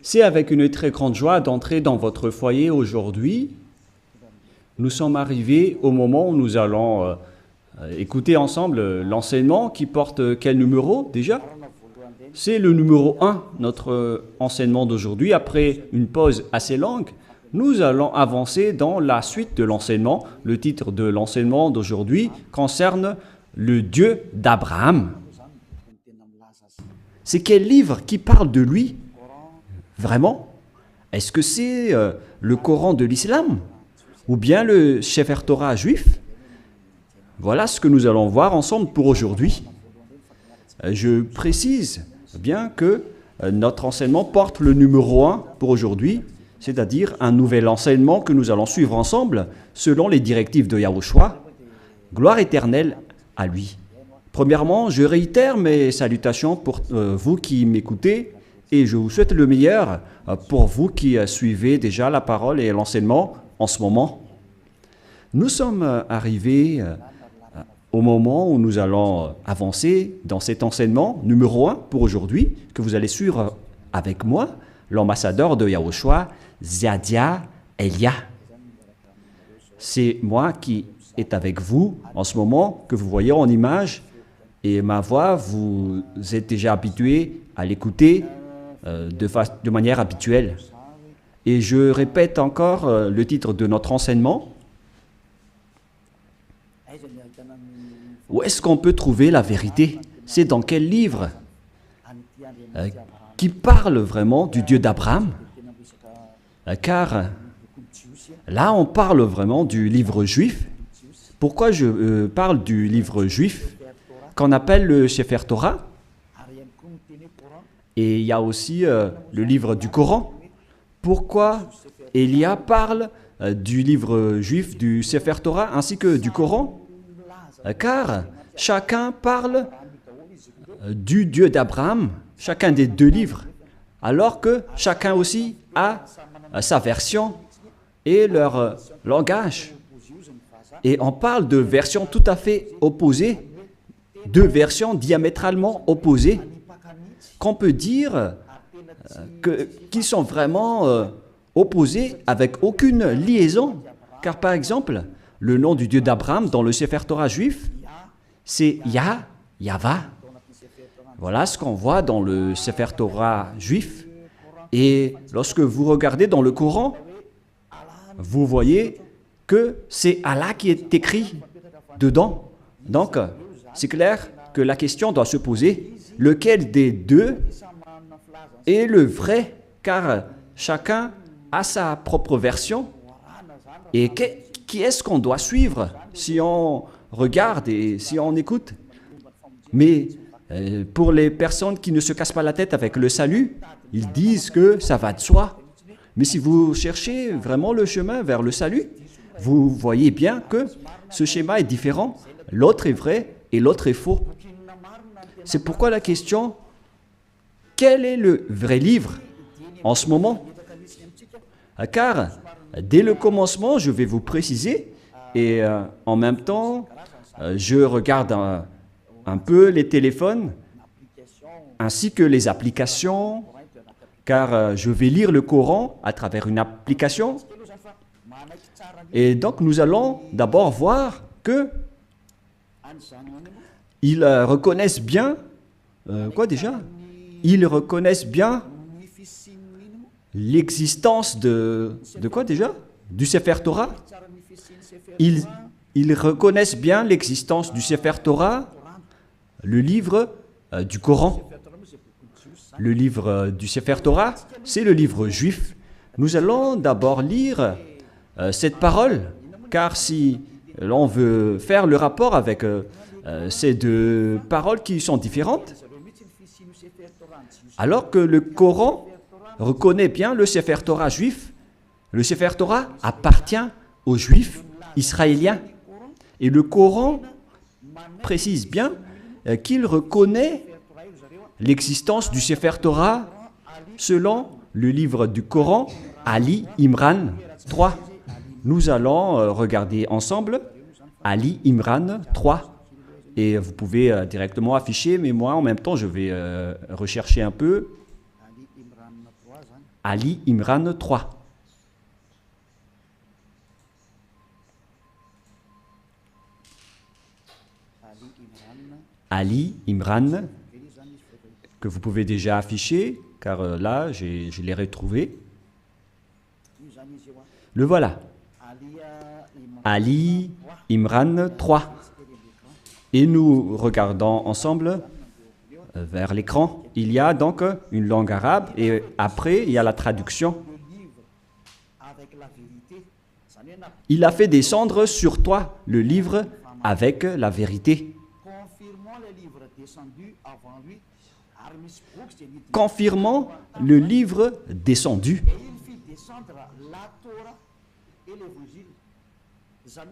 C'est avec une très grande joie d'entrer dans votre foyer aujourd'hui. Nous sommes arrivés au moment où nous allons écouter ensemble l'enseignement qui porte quel numéro déjà? C'est le numéro 1, notre enseignement d'aujourd'hui. Après une pause assez longue, nous allons avancer dans la suite de l'enseignement. Le titre de l'enseignement d'aujourd'hui concerne le Dieu d'Abraham. C'est quel livre qui parle de lui? Vraiment? Est-ce que c'est le Coran de l'islam? Ou bien le Sefer Torah juif? Voilà ce que nous allons voir ensemble pour aujourd'hui. Je précise bien que notre enseignement porte le numéro 1 pour aujourd'hui, c'est-à-dire un nouvel enseignement que nous allons suivre ensemble selon les directives de Yahushua. Gloire éternelle à lui. Premièrement, je réitère mes salutations pour vous qui m'écoutez et je vous souhaite le meilleur pour vous qui suivez déjà la parole et l'enseignement en ce moment. Nous sommes arrivés au moment où nous allons avancer dans cet enseignement numéro 1 pour aujourd'hui, que vous allez suivre avec moi, l'ambassadeur de Yahushua, Ziadia Elia. C'est moi qui est avec vous en ce moment, que vous voyez en image, et ma voix, vous êtes déjà habitué à l'écouter de manière habituelle. Et je répète encore le titre de notre enseignement. Où est-ce qu'on peut trouver la vérité? C'est dans quel livre qui parle vraiment du Dieu d'Abraham? Car là, on parle vraiment du livre juif. Pourquoi je parle du livre juif qu'on appelle le Sefer Torah? Et il y a aussi le livre du Coran. Pourquoi Elia parle du livre juif, du Sefer Torah, ainsi que du Coran? Car chacun parle du Dieu d'Abraham, chacun des deux livres, alors que chacun aussi a sa version et leur langage. Et on parle de versions tout à fait opposées, deux versions diamétralement opposées, qu'on peut dire qu'ils sont vraiment opposés avec aucune liaison. Car par exemple, le nom du Dieu d'Abraham dans le Sefer Torah juif, c'est Yahva. Voilà ce qu'on voit dans le Sefer Torah juif. Et lorsque vous regardez dans le Coran, vous voyez que c'est Allah qui est écrit dedans. Donc, c'est clair que la question doit se poser, lequel des deux est le vrai? Car chacun a sa propre version. Et qui est-ce qu'on doit suivre si on regarde et si on écoute? Mais pour les personnes qui ne se cassent pas la tête avec le salut, ils disent que ça va de soi. Mais si vous cherchez vraiment le chemin vers le salut, vous voyez bien que ce schéma est différent. L'autre est vrai et l'autre est faux. C'est pourquoi la question, quel est le vrai livre en ce moment? Car dès le commencement, je vais vous préciser, et en même temps, je regarde un peu les téléphones, ainsi que les applications, car je vais lire le Coran à travers une application. Et donc, nous allons d'abord voir que ils reconnaissent bien, quoi déjà? Ils reconnaissent bien l'existence de quoi déjà? Du Sefer Torah. Ils reconnaissent bien l'existence du Sefer Torah, le livre du Coran. Le livre du Sefer Torah, c'est le livre juif. Nous allons d'abord lire cette parole, car si l'on veut faire le rapport avec ces deux paroles qui sont différentes, alors que le Coran reconnaît bien le Sefer Torah juif, le Sefer Torah appartient aux Juifs israéliens. Et le Coran précise bien qu'il reconnaît l'existence du Sefer Torah selon le livre du Coran, Ali Imran 3. Nous allons regarder ensemble Ali Imran 3. Et vous pouvez directement afficher, mais moi en même temps je vais rechercher un peu. Ali Imran 3. Ali Imran, que vous pouvez déjà afficher, car là, je l'ai retrouvé. Le voilà. Ali Imran 3. Et nous regardons ensemble vers l'écran. Il y a donc une langue arabe et après, il y a la traduction. Il a fait descendre sur toi le livre avec la vérité. Confirmant le livre descendu.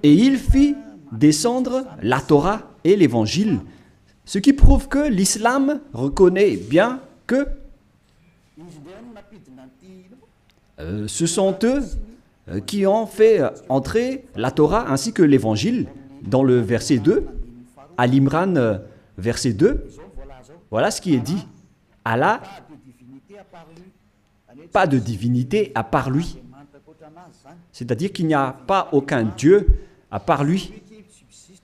Et il fit descendre la Torah et l'Évangile, ce qui prouve que l'islam reconnaît bien que ce sont eux qui ont fait entrer la Torah ainsi que l'Évangile dans le verset 2, à l'Imran verset 2. Voilà ce qui est dit. Allah, pas de divinité à part lui. C'est-à-dire qu'il n'y a pas aucun Dieu à part lui,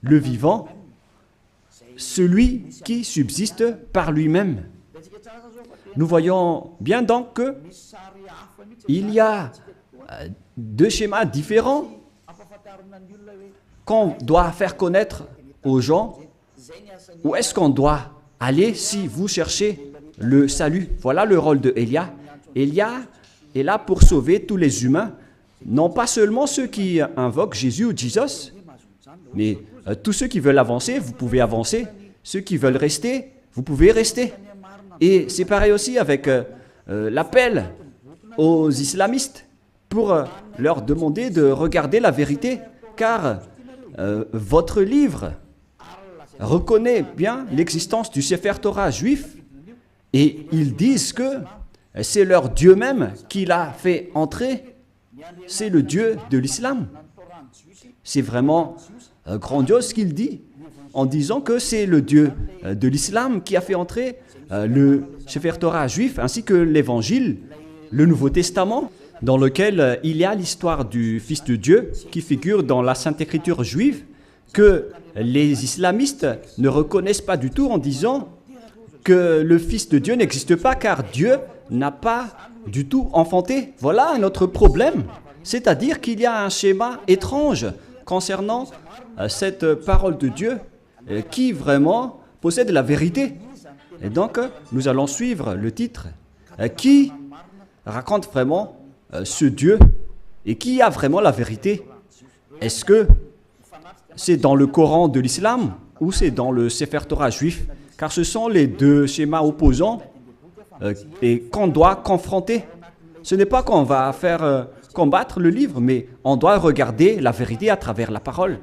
le vivant, celui qui subsiste par lui-même. Nous voyons bien donc qu'il y a deux schémas différents qu'on doit faire connaître aux gens. Où est-ce qu'on doit aller si vous cherchez le salut? Voilà le rôle de Élia. Élia est là pour sauver tous les humains, non pas seulement ceux qui invoquent Jésus ou Jesus, mais tous ceux qui veulent avancer, vous pouvez avancer. Ceux qui veulent rester, vous pouvez rester. Et c'est pareil aussi avec l'appel aux islamistes pour leur demander de regarder la vérité, car votre livre reconnaît bien l'existence du Sefer Torah juif et ils disent que c'est leur Dieu même qui l'a fait entrer. C'est le Dieu de l'islam. C'est vraiment grandiose ce qu'il dit en disant que c'est le Dieu de l'islam qui a fait entrer le Sefer Torah juif ainsi que l'Évangile, le Nouveau Testament, dans lequel il y a l'histoire du Fils de Dieu qui figure dans la Sainte Écriture juive, que les islamistes ne reconnaissent pas du tout en disant que le Fils de Dieu n'existe pas car Dieu n'a pas du tout enfanté. Voilà un autre problème, c'est-à-dire qu'il y a un schéma étrange concernant cette parole de Dieu qui vraiment possède la vérité. Et donc, nous allons suivre le titre qui raconte vraiment ce Dieu et qui a vraiment la vérité. Est-ce que c'est dans le Coran de l'islam ou c'est dans le Sefer Torah juif? Car ce sont les deux schémas opposants et qu'on doit confronter. Ce n'est pas qu'on va faire combattre le livre, mais on doit regarder la vérité à travers la parole.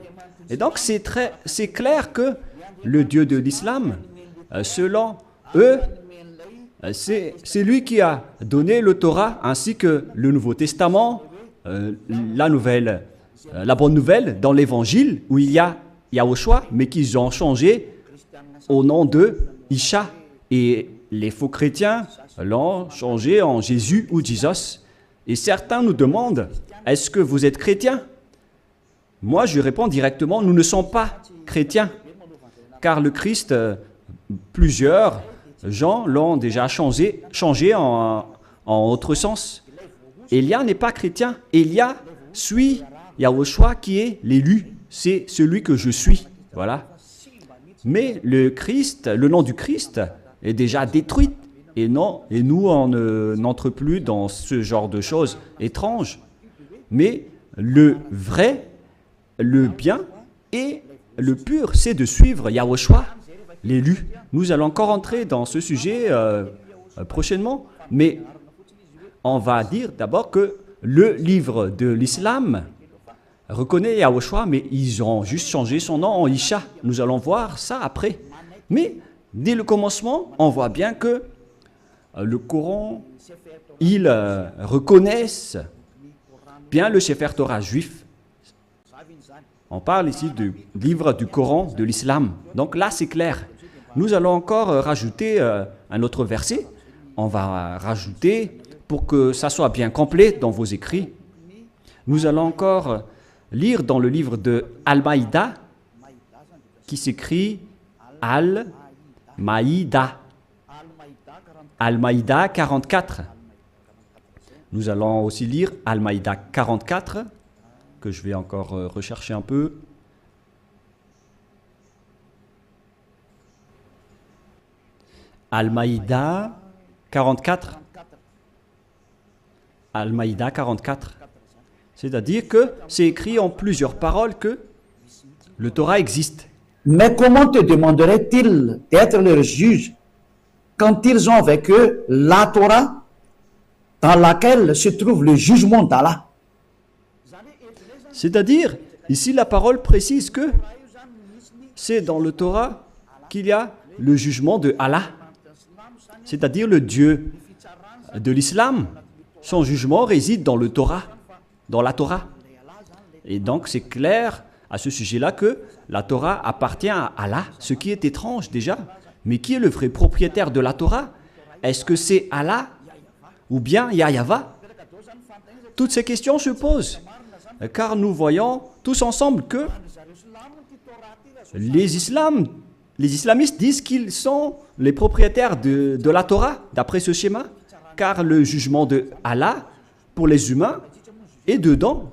Et donc c'est clair que le Dieu de l'islam, selon eux, c'est lui qui a donné le Torah ainsi que le Nouveau Testament, la bonne nouvelle dans l'Évangile où il y a Yahushua, mais qu'ils ont changé au nom de Isha. Et les faux chrétiens l'ont changé en Jésus ou Jesus. Et certains nous demandent, est-ce que vous êtes chrétien? Moi, je réponds directement, nous ne sommes pas chrétiens. Car le Christ, plusieurs gens l'ont déjà changé en autre sens. Élia n'est pas chrétien. Élia suit Yahushua qui est l'élu. C'est celui que je suis. Voilà. Mais le Christ, le nom du Christ est déjà détruit. Et nous, on n'entre plus dans ce genre de choses étranges. Mais le vrai, le bien et le pur, c'est de suivre Yahushua, l'élu. Nous allons encore entrer dans ce sujet prochainement, mais on va dire d'abord que le livre de l'islam reconnaît Yahushua, mais ils ont juste changé son nom en Isha. Nous allons voir ça après. Mais dès le commencement, on voit bien que le Coran, ils reconnaissent bien le Sefer Torah juif. On parle ici du livre du Coran de l'islam. Donc là, c'est clair. Nous allons encore rajouter un autre verset. On va rajouter pour que ça soit bien complet dans vos écrits, nous allons encore lire dans le livre de Al-Maïda, qui s'écrit Al-Maïda. Al-Maïda 44. Nous allons aussi lire Al-Maïda 44, que je vais encore rechercher un peu. Al-Maïda 44. Al-Maïda 44. C'est-à-dire que c'est écrit en plusieurs paroles que le Torah existe. Mais comment te demanderaient-ils d'être leurs juges quand ils ont avec eux la Torah dans laquelle se trouve le jugement d'Allah? C'est-à-dire, ici la parole précise que c'est dans le Torah qu'il y a le jugement de Allah, c'est-à-dire le Dieu de l'islam. Son jugement réside dans le Torah, dans la Torah. Et donc c'est clair à ce sujet-là que la Torah appartient à Allah, ce qui est étrange déjà. Mais qui est le vrai propriétaire de la Torah? Est-ce que c'est Allah ou bien Yahva? Toutes ces questions se posent, car nous voyons tous ensemble que les islamistes disent qu'ils sont les propriétaires de la Torah, d'après ce schéma, car le jugement de Allah pour les humains est dedans.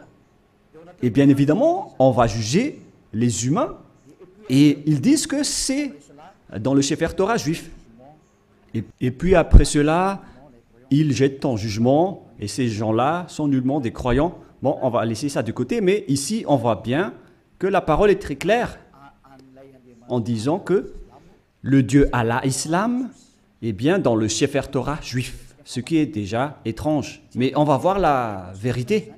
Et bien évidemment, on va juger les humains, et ils disent que c'est dans le Sefer Torah juif. Et puis après cela, ils jettent en jugement, et ces gens-là sont nullement des croyants. Bon, on va laisser ça de côté, mais ici, on voit bien que la parole est très claire en disant que le Dieu Allah Islam est bien dans le Sefer Torah juif, ce qui est déjà étrange. Mais on va voir la vérité.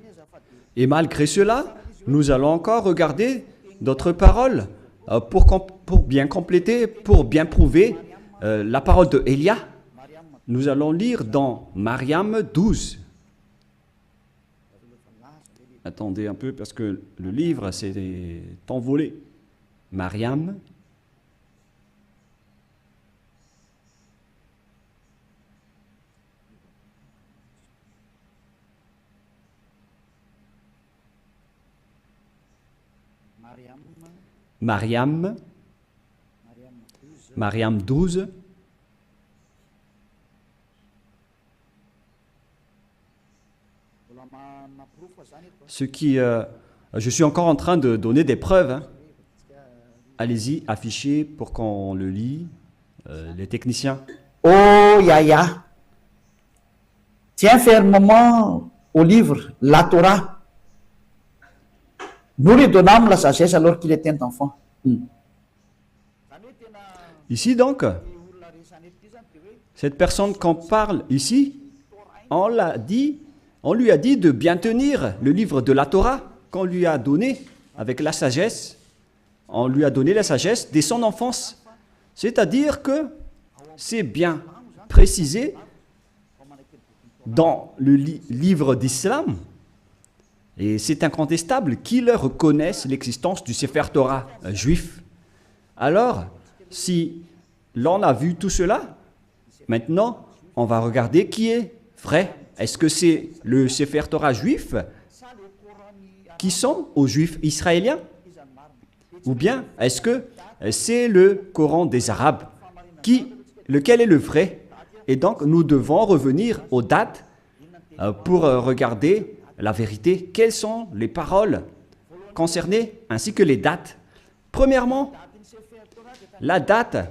Et malgré cela, nous allons encore regarder d'autres paroles pour bien compléter, pour bien prouver la parole de Élia. Nous allons lire dans Mariam 12. Attendez un peu parce que le livre s'est envolé. Mariam. Mariam 12. Ce qui, je suis encore en train de donner des preuves. Hein. Allez-y, affichez pour qu'on le lit, les techniciens. Oh Yahya, tiens fermement au livre, la Torah. Nous lui donnâmes la sagesse alors qu'il était un enfant. Ici donc, cette personne qu'on parle ici, on lui a dit de bien tenir le livre de la Torah qu'on lui a donné avec la sagesse. On lui a donné la sagesse dès son enfance. C'est-à-dire que c'est bien précisé dans le livre d'Islam, et c'est incontestable qu'ils reconnaissent l'existence du Sefer Torah juif. Alors, si l'on a vu tout cela, maintenant, on va regarder qui est vrai. Est-ce que c'est le Sefer Torah juif qui sont aux Juifs israéliens? Ou bien est-ce que c'est le Coran des Arabes? Lequel est le vrai? Et donc, nous devons revenir aux dates pour regarder la vérité. Quelles sont les paroles concernées ainsi que les dates? Premièrement, la date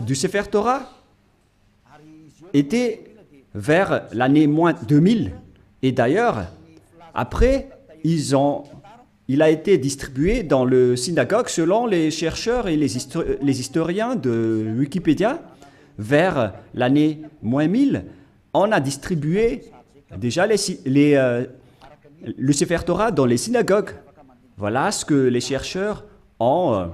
du Sefer Torah était vers l'année moins 2000. Et d'ailleurs, après, il a été distribué dans le synagogue selon les chercheurs et les historiens de Wikipédia. Vers l'année moins 1000, on a distribué déjà le Sefer Torah dans les synagogues. Voilà ce que les chercheurs ont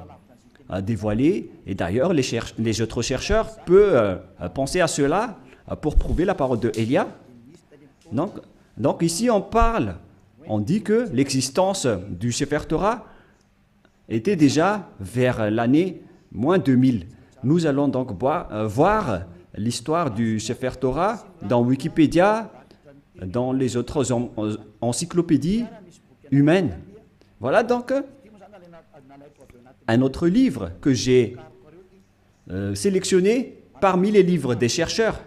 dévoilé. Et d'ailleurs, les autres chercheurs peuvent penser à cela pour prouver la parole de Élia. Donc ici, on dit que l'existence du Sefer Torah était déjà vers l'année moins 2000. Nous allons donc voir l'histoire du Sefer Torah dans Wikipédia dans les autres encyclopédies humaines. Voilà donc un autre livre que j'ai sélectionné parmi les livres des chercheurs.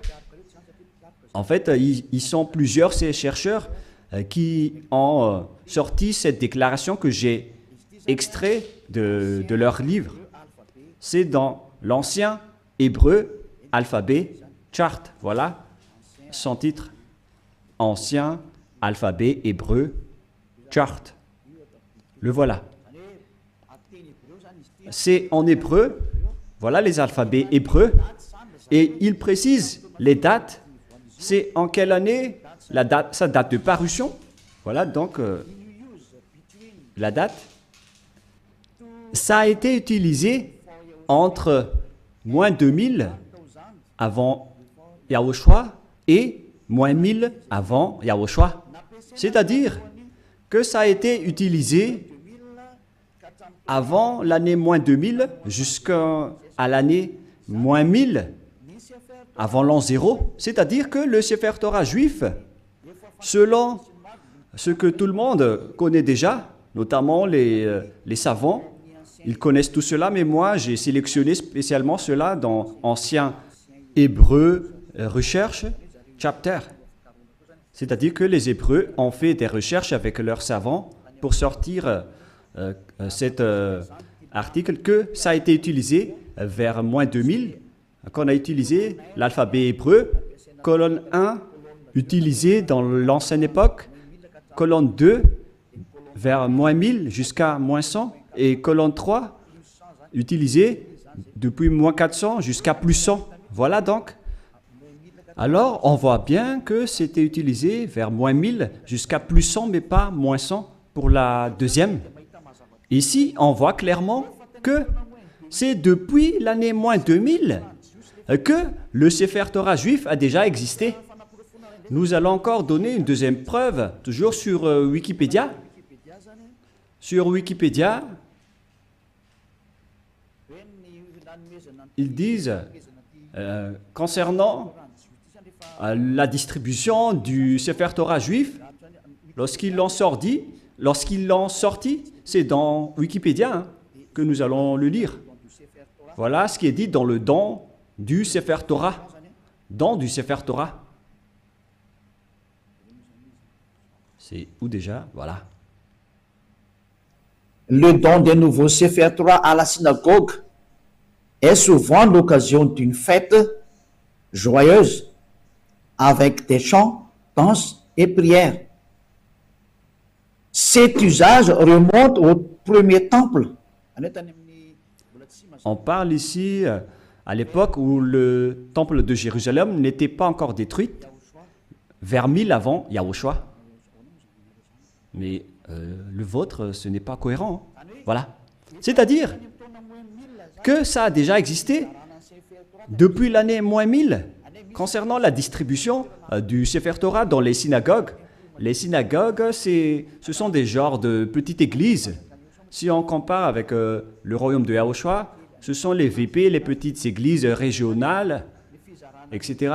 En fait, ils sont plusieurs, ces chercheurs, qui ont sorti cette déclaration que j'ai extrait de leur livre. C'est dans l'ancien hébreu alphabet chart. Voilà son titre. Ancien alphabet hébreu chart. Le voilà. C'est en hébreu. Voilà les alphabets hébreux. Et il précise les dates. C'est en quelle année sa date de parution. Voilà donc la date. Ça a été utilisé entre moins 2000 avant Yahushua et moins 1000 avant Yahushua. C'est-à-dire que ça a été utilisé avant l'année moins 2000 jusqu'à l'année moins 1000 avant l'an 0. C'est-à-dire que le Sefer Torah juif, selon ce que tout le monde connaît déjà, notamment les savants, ils connaissent tout cela, mais moi j'ai sélectionné spécialement cela dans Ancien Hébreu Recherche Chapter. C'est-à-dire que les Hébreux ont fait des recherches avec leurs savants pour sortir cet article que ça a été utilisé vers moins 2000, qu'on a utilisé l'alphabet hébreu, colonne 1 utilisé dans l'ancienne époque, colonne 2 vers moins 1000 jusqu'à moins 100, et colonne 3 utilisée depuis moins 400 jusqu'à plus 100. Voilà donc. Alors, on voit bien que c'était utilisé vers moins 1000 jusqu'à plus 100, mais pas moins 100 pour la deuxième. Ici, on voit clairement que c'est depuis l'année moins 2000 que le Sefer Torah juif a déjà existé. Nous allons encore donner une deuxième preuve, toujours sur Wikipédia. Sur Wikipédia, ils disent, concernant la distribution du Sefer Torah juif, lorsqu'ils l'ont sorti, c'est dans Wikipédia que nous allons le lire. Voilà ce qui est dit dans le don du Sefer Torah. Don du Sefer Torah. C'est où déjà? Voilà. Le don des nouveaux Sefer Torah à la synagogue est souvent l'occasion d'une fête joyeuse avec des chants, danses et prières. Cet usage remonte au premier temple. On parle ici à l'époque où le temple de Jérusalem n'était pas encore détruit, vers 1000 avant Yahushua. Mais le vôtre, ce n'est pas cohérent. Voilà. C'est-à-dire que ça a déjà existé depuis l'année moins 1000 concernant la distribution du Sefer Torah dans les synagogues. Les synagogues, ce sont des genres de petites églises. Si on compare avec le royaume de Yahushua, ce sont les VP, les petites églises régionales, etc.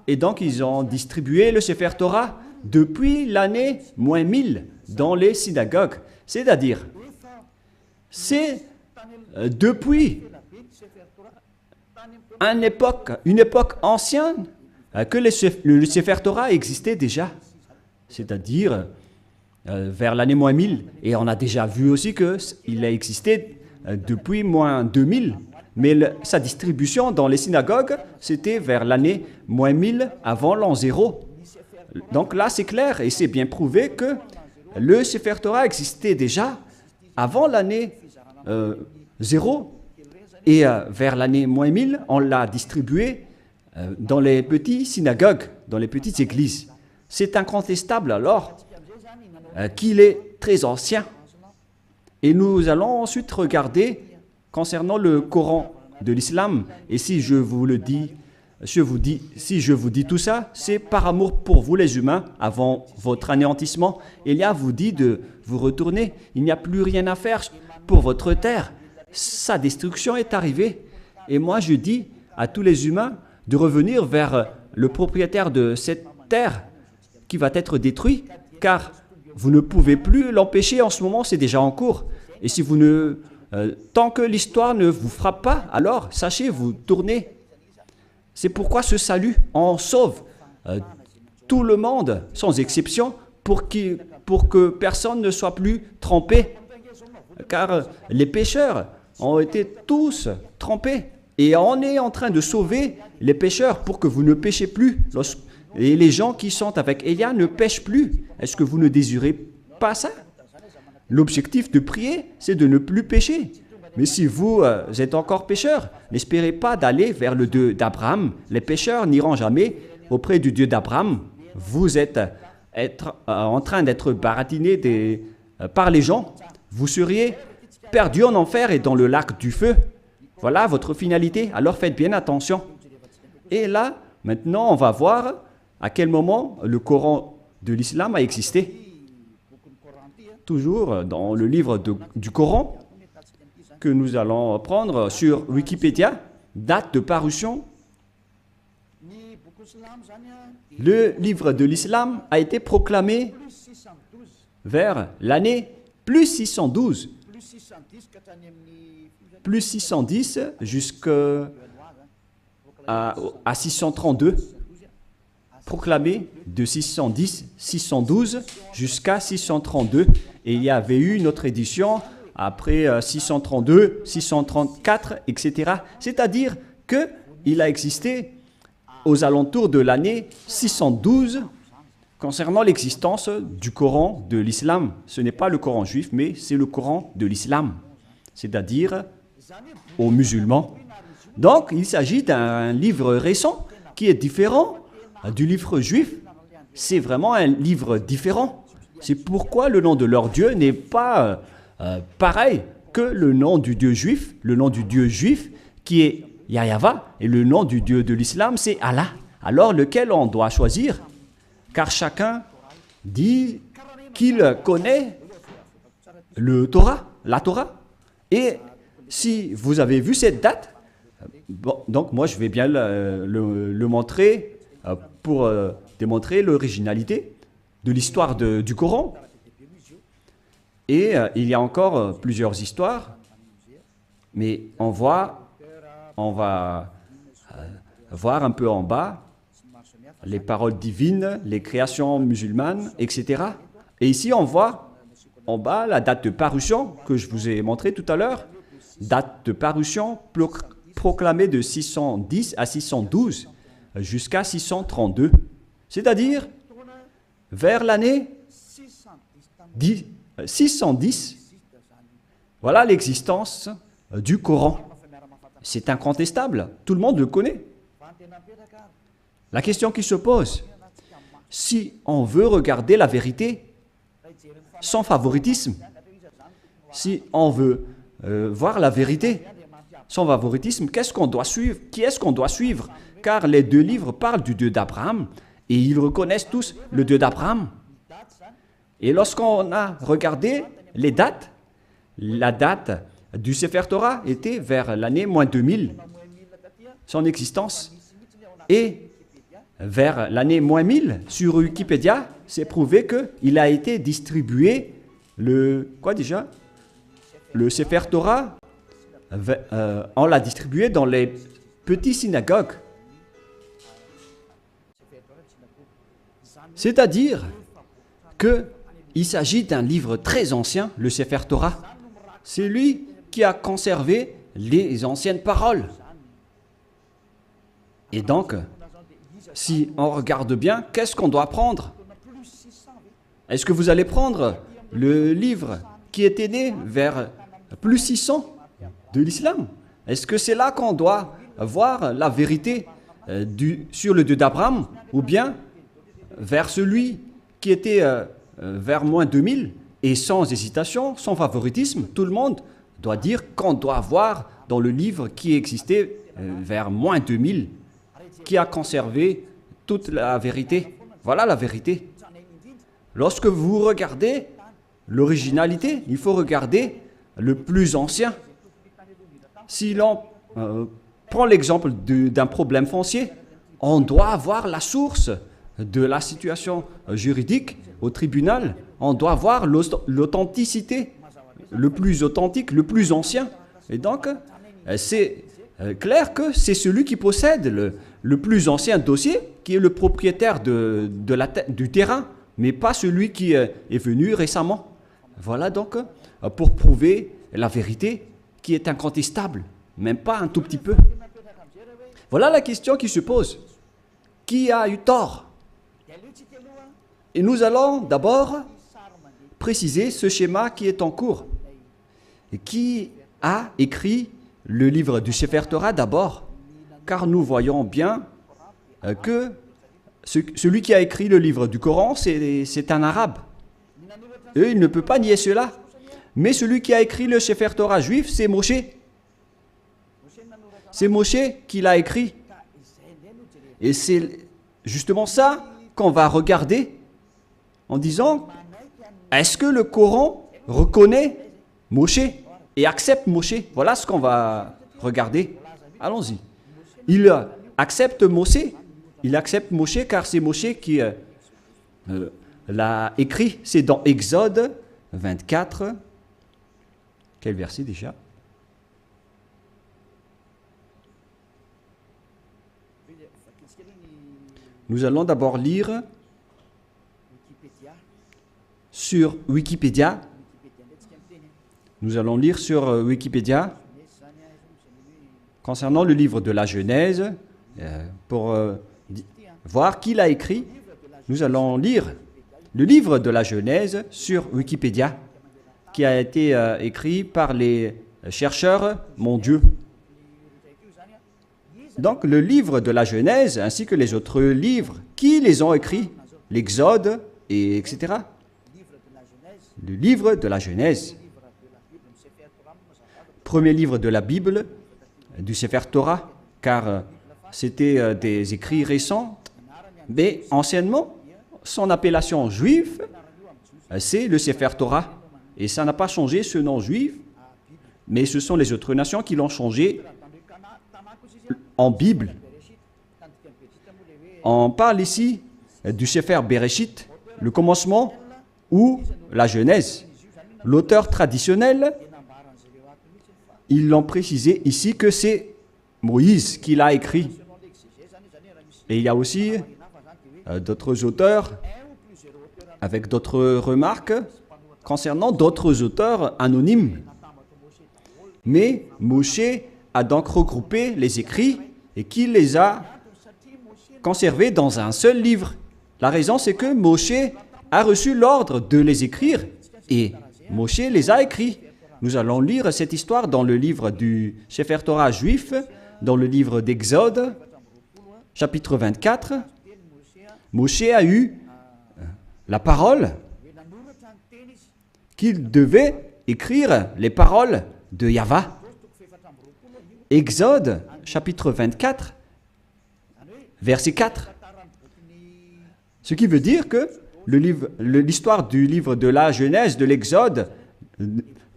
Et donc, ils ont distribué le Sefer Torah depuis l'année moins 1000 dans les synagogues. C'est-à-dire, c'est depuis une époque ancienne que le Sefer Torah existait déjà. C'est-à-dire vers l'année moins 1000. Et on a déjà vu aussi qu'il a existé depuis moins 2000. Mais sa distribution dans les synagogues, c'était vers l'année moins 1000 avant l'an 0. Donc là, c'est clair et c'est bien prouvé que le Sefer Torah existait déjà avant l'année 0. Et vers l'année moins 1000, on l'a distribué dans les petites synagogues, dans les petites églises. C'est incontestable alors qu'il est très ancien. Et nous allons ensuite regarder concernant le Coran de l'islam. Et si je vous dis tout ça, c'est par amour pour vous les humains, avant votre anéantissement. Elia vous dit de vous retourner. Il n'y a plus rien à faire pour votre terre. Sa destruction est arrivée. Et moi je dis à tous les humains de revenir vers le propriétaire de cette terre qui va être détruit, car vous ne pouvez plus l'empêcher en ce moment, c'est déjà en cours. Et si vous ne... tant que l'histoire ne vous frappe pas, alors sachez, vous tournez. C'est pourquoi ce salut en sauve tout le monde, sans exception, pour que personne ne soit plus trempé. Car les pécheurs ont été tous trempés. Et on est en train de sauver les pécheurs pour que vous ne péchez plus. Et les gens qui sont avec Élia ne pêchent plus. Est-ce que vous ne désirez pas ça? L'objectif de prier, c'est de ne plus pécher. Mais si vous êtes encore pécheur, n'espérez pas d'aller vers le Dieu d'Abraham. Les pécheurs n'iront jamais auprès du Dieu d'Abraham. Vous êtes en train d'être baratiné par les gens. Vous seriez perdu en enfer et dans le lac du feu. Voilà votre finalité. Alors faites bien attention. Et là, maintenant, on va voir à quel moment le Coran de l'islam a existé. Toujours dans le livre du Coran que nous allons prendre sur Wikipédia, date de parution. Le livre de l'islam a été proclamé vers l'année plus 612, plus 610 jusqu'à 632, proclamé de 612 jusqu'à 632. Et il y avait eu une autre édition après 632, 634, etc. C'est-à-dire qu'il a existé aux alentours de l'année 612 concernant l'existence du Coran de l'islam. Ce n'est pas le Coran juif, mais c'est le Coran de l'islam, c'est-à-dire aux musulmans. Donc, il s'agit d'un livre récent qui est différent du livre juif. C'est vraiment un livre différent. C'est pourquoi le nom de leur Dieu n'est pas pareil que le nom du Dieu juif. Le nom du Dieu juif qui est Yahweh et le nom du Dieu de l'islam c'est Allah. Alors lequel on doit choisir? Car chacun dit qu'il connaît la Torah. Et si vous avez vu cette date, bon, donc moi je vais bien le montrer pour démontrer l'originalité de l'histoire du Coran. Et il y a encore plusieurs histoires, mais on va voir un peu en bas les paroles divines, les créations musulmanes, etc. Et ici, on voit en bas la date de parution que je vous ai montré tout à l'heure. Date de parution proclamée de 610 à 612 jusqu'à 632. C'est-à-dire vers l'année 610. Voilà l'existence du Coran. C'est incontestable, tout le monde le connaît. La question qui se pose, si on veut regarder la vérité sans favoritisme, si on veut voir la vérité sans favoritisme, qu'est-ce qu'on doit suivre? Qui est-ce qu'on doit suivre? Car les deux livres parlent du Dieu d'Abraham et ils reconnaissent tous le Dieu d'Abraham. Et lorsqu'on a regardé les dates, la date du Sefer Torah était vers l'année moins 2000, son existence. Et vers l'année moins 1000, sur Wikipédia, c'est prouvé qu'il a été distribué le Sefer Torah, on l'a distribué dans les petites synagogues. C'est-à-dire qu'il s'agit d'un livre très ancien, le Sefer Torah. C'est lui qui a conservé les anciennes paroles. Et donc, si on regarde bien, qu'est-ce qu'on doit prendre? Est-ce que vous allez prendre le livre qui était né vers plus 600 de l'islam? Est-ce que c'est là qu'on doit voir la vérité sur le Dieu d'Abraham, ou bien vers celui qui était vers moins 2000? Et sans hésitation, sans favoritisme, tout le monde doit dire qu'on doit voir dans le livre qui existait vers moins 2000, qui a conservé toute la vérité. Voilà la vérité. Lorsque vous regardez l'originalité, il faut regarder le plus ancien. Si l'on prend l'exemple d'un problème foncier, on doit avoir la source de la situation juridique au tribunal, on doit voir l'authenticité, le plus authentique, le plus ancien. Et donc, c'est clair que c'est celui qui possède le plus ancien dossier qui est le propriétaire du terrain, mais pas celui qui est venu récemment. Voilà donc pour prouver la vérité qui est incontestable, même pas un tout petit peu. Voilà la question qui se pose. Qui a eu tort? Et nous allons d'abord préciser ce schéma qui est en cours. Et qui a écrit le livre du Sefer Torah d'abord? Car nous voyons bien que celui qui a écrit le livre du Coran, c'est un arabe. Et il ne peut pas nier cela. Mais celui qui a écrit le Sefer Torah juif, c'est Moshe. C'est Moshe qui l'a écrit. Et c'est justement ça qu'on va regarder en disant, est-ce que le Coran reconnaît Moshe et accepte Moshe? Voilà ce qu'on va regarder. Allons-y. Il accepte Moshe. Il accepte Moshe car c'est Moshe qui l'a écrit. C'est dans Exode 24. Quel verset déjà? Nous allons d'abord lire sur Wikipédia. Nous allons lire sur Wikipédia concernant le livre de la Genèse pour voir qui l'a écrit. Nous allons lire le livre de la Genèse sur Wikipédia qui a été écrit par les chercheurs mondiaux. Donc le livre de la Genèse ainsi que les autres livres, qui les ont écrits? L'Exode, et etc. Le livre de la Genèse. Premier livre de la Bible, du Sefer Torah, car c'était des écrits récents, mais anciennement, son appellation juive, c'est le Sefer Torah. Et ça n'a pas changé ce nom juif, mais ce sont les autres nations qui l'ont changé en Bible. On parle ici du Sefer Bereshit, le commencement, ou la Genèse. L'auteur traditionnel, ils l'ont précisé ici que c'est Moïse qui l'a écrit. Et il y a aussi d'autres auteurs avec d'autres remarques concernant d'autres auteurs anonymes. Mais Moshe a donc regroupé les écrits et qui les a conservés dans un seul livre. La raison, c'est que Moshe a reçu l'ordre de les écrire et Moshe les a écrits. Nous allons lire cette histoire dans le livre du Sefer Torah juif, dans le livre d'Exode, chapitre 24. Moshe a eu la parole qu'il devait écrire les paroles de Yahweh. Exode, chapitre 24, verset 4. Ce qui veut dire que l'histoire du livre de la Genèse, de l'Exode,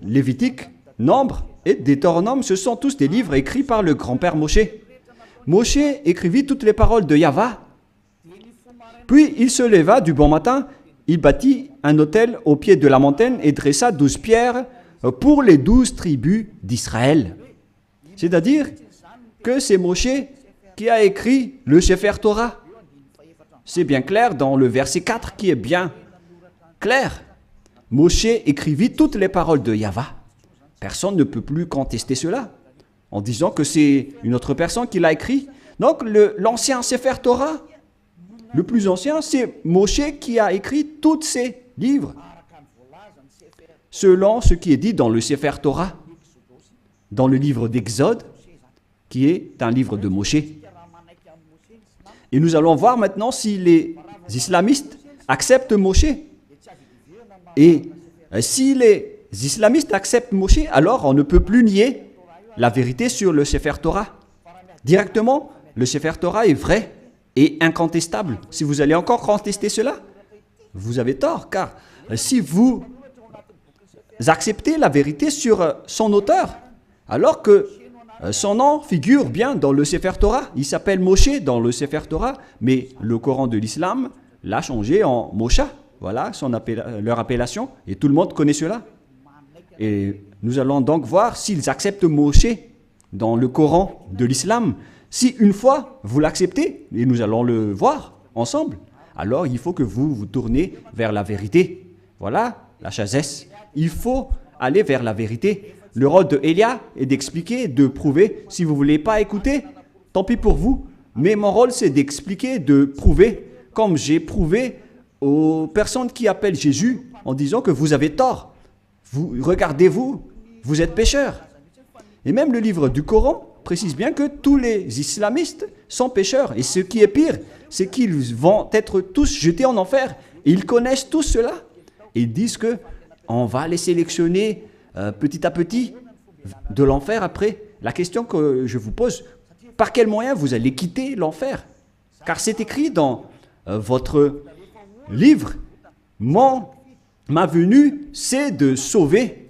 Lévitique, Nombre et Deutéronome, ce sont tous des livres écrits par le grand-père Moshe. Moshe écrivit toutes les paroles de Yahweh. Puis il se leva du bon matin, il bâtit un autel au pied de la montagne et dressa 12 pierres pour les 12 tribus d'Israël. C'est-à-dire que c'est Moshe qui a écrit le Sefer Torah. C'est bien clair dans le verset 4 qui est bien clair. Moshe écrivit toutes les paroles de Yahweh. Personne ne peut plus contester cela en disant que c'est une autre personne qui l'a écrit. Donc l'ancien Sefer Torah, le plus ancien, c'est Moshe qui a écrit tous ces livres, selon ce qui est dit dans le Sefer Torah, dans le livre d'Exode, qui est un livre de Moshe. Et nous allons voir maintenant si les islamistes acceptent Moshe. Et si les islamistes acceptent Moshe, alors on ne peut plus nier la vérité sur le Sefer Torah. Directement, le Sefer Torah est vrai et incontestable. Si vous allez encore contester cela, vous avez tort, car si vous acceptez la vérité sur son auteur, alors que Son nom figure bien dans le Sefer Torah. Il s'appelle Moshe dans le Sefer Torah, mais le Coran de l'islam l'a changé en Mosha. Voilà leur appellation, et tout le monde connaît cela. Et nous allons donc voir s'ils acceptent Moshe dans le Coran de l'islam. Si une fois vous l'acceptez, et nous allons le voir ensemble, alors il faut que vous vous tournez vers la vérité. Voilà la sagesse. Il faut aller vers la vérité. Le rôle de Elia est d'expliquer, de prouver. Si vous ne voulez pas écouter, tant pis pour vous. Mais mon rôle, c'est d'expliquer, de prouver, comme j'ai prouvé aux personnes qui appellent Jésus en disant que vous avez tort. Regardez-vous, vous êtes pécheurs. Et même le livre du Coran précise bien que tous les islamistes sont pécheurs. Et ce qui est pire, c'est qu'ils vont être tous jetés en enfer. Et ils connaissent tous cela. Et ils disent qu'on va les sélectionner petit à petit de l'enfer après. La question que je vous pose, par quel moyen vous allez quitter l'enfer? Car c'est écrit dans votre livre, ma venue, c'est de sauver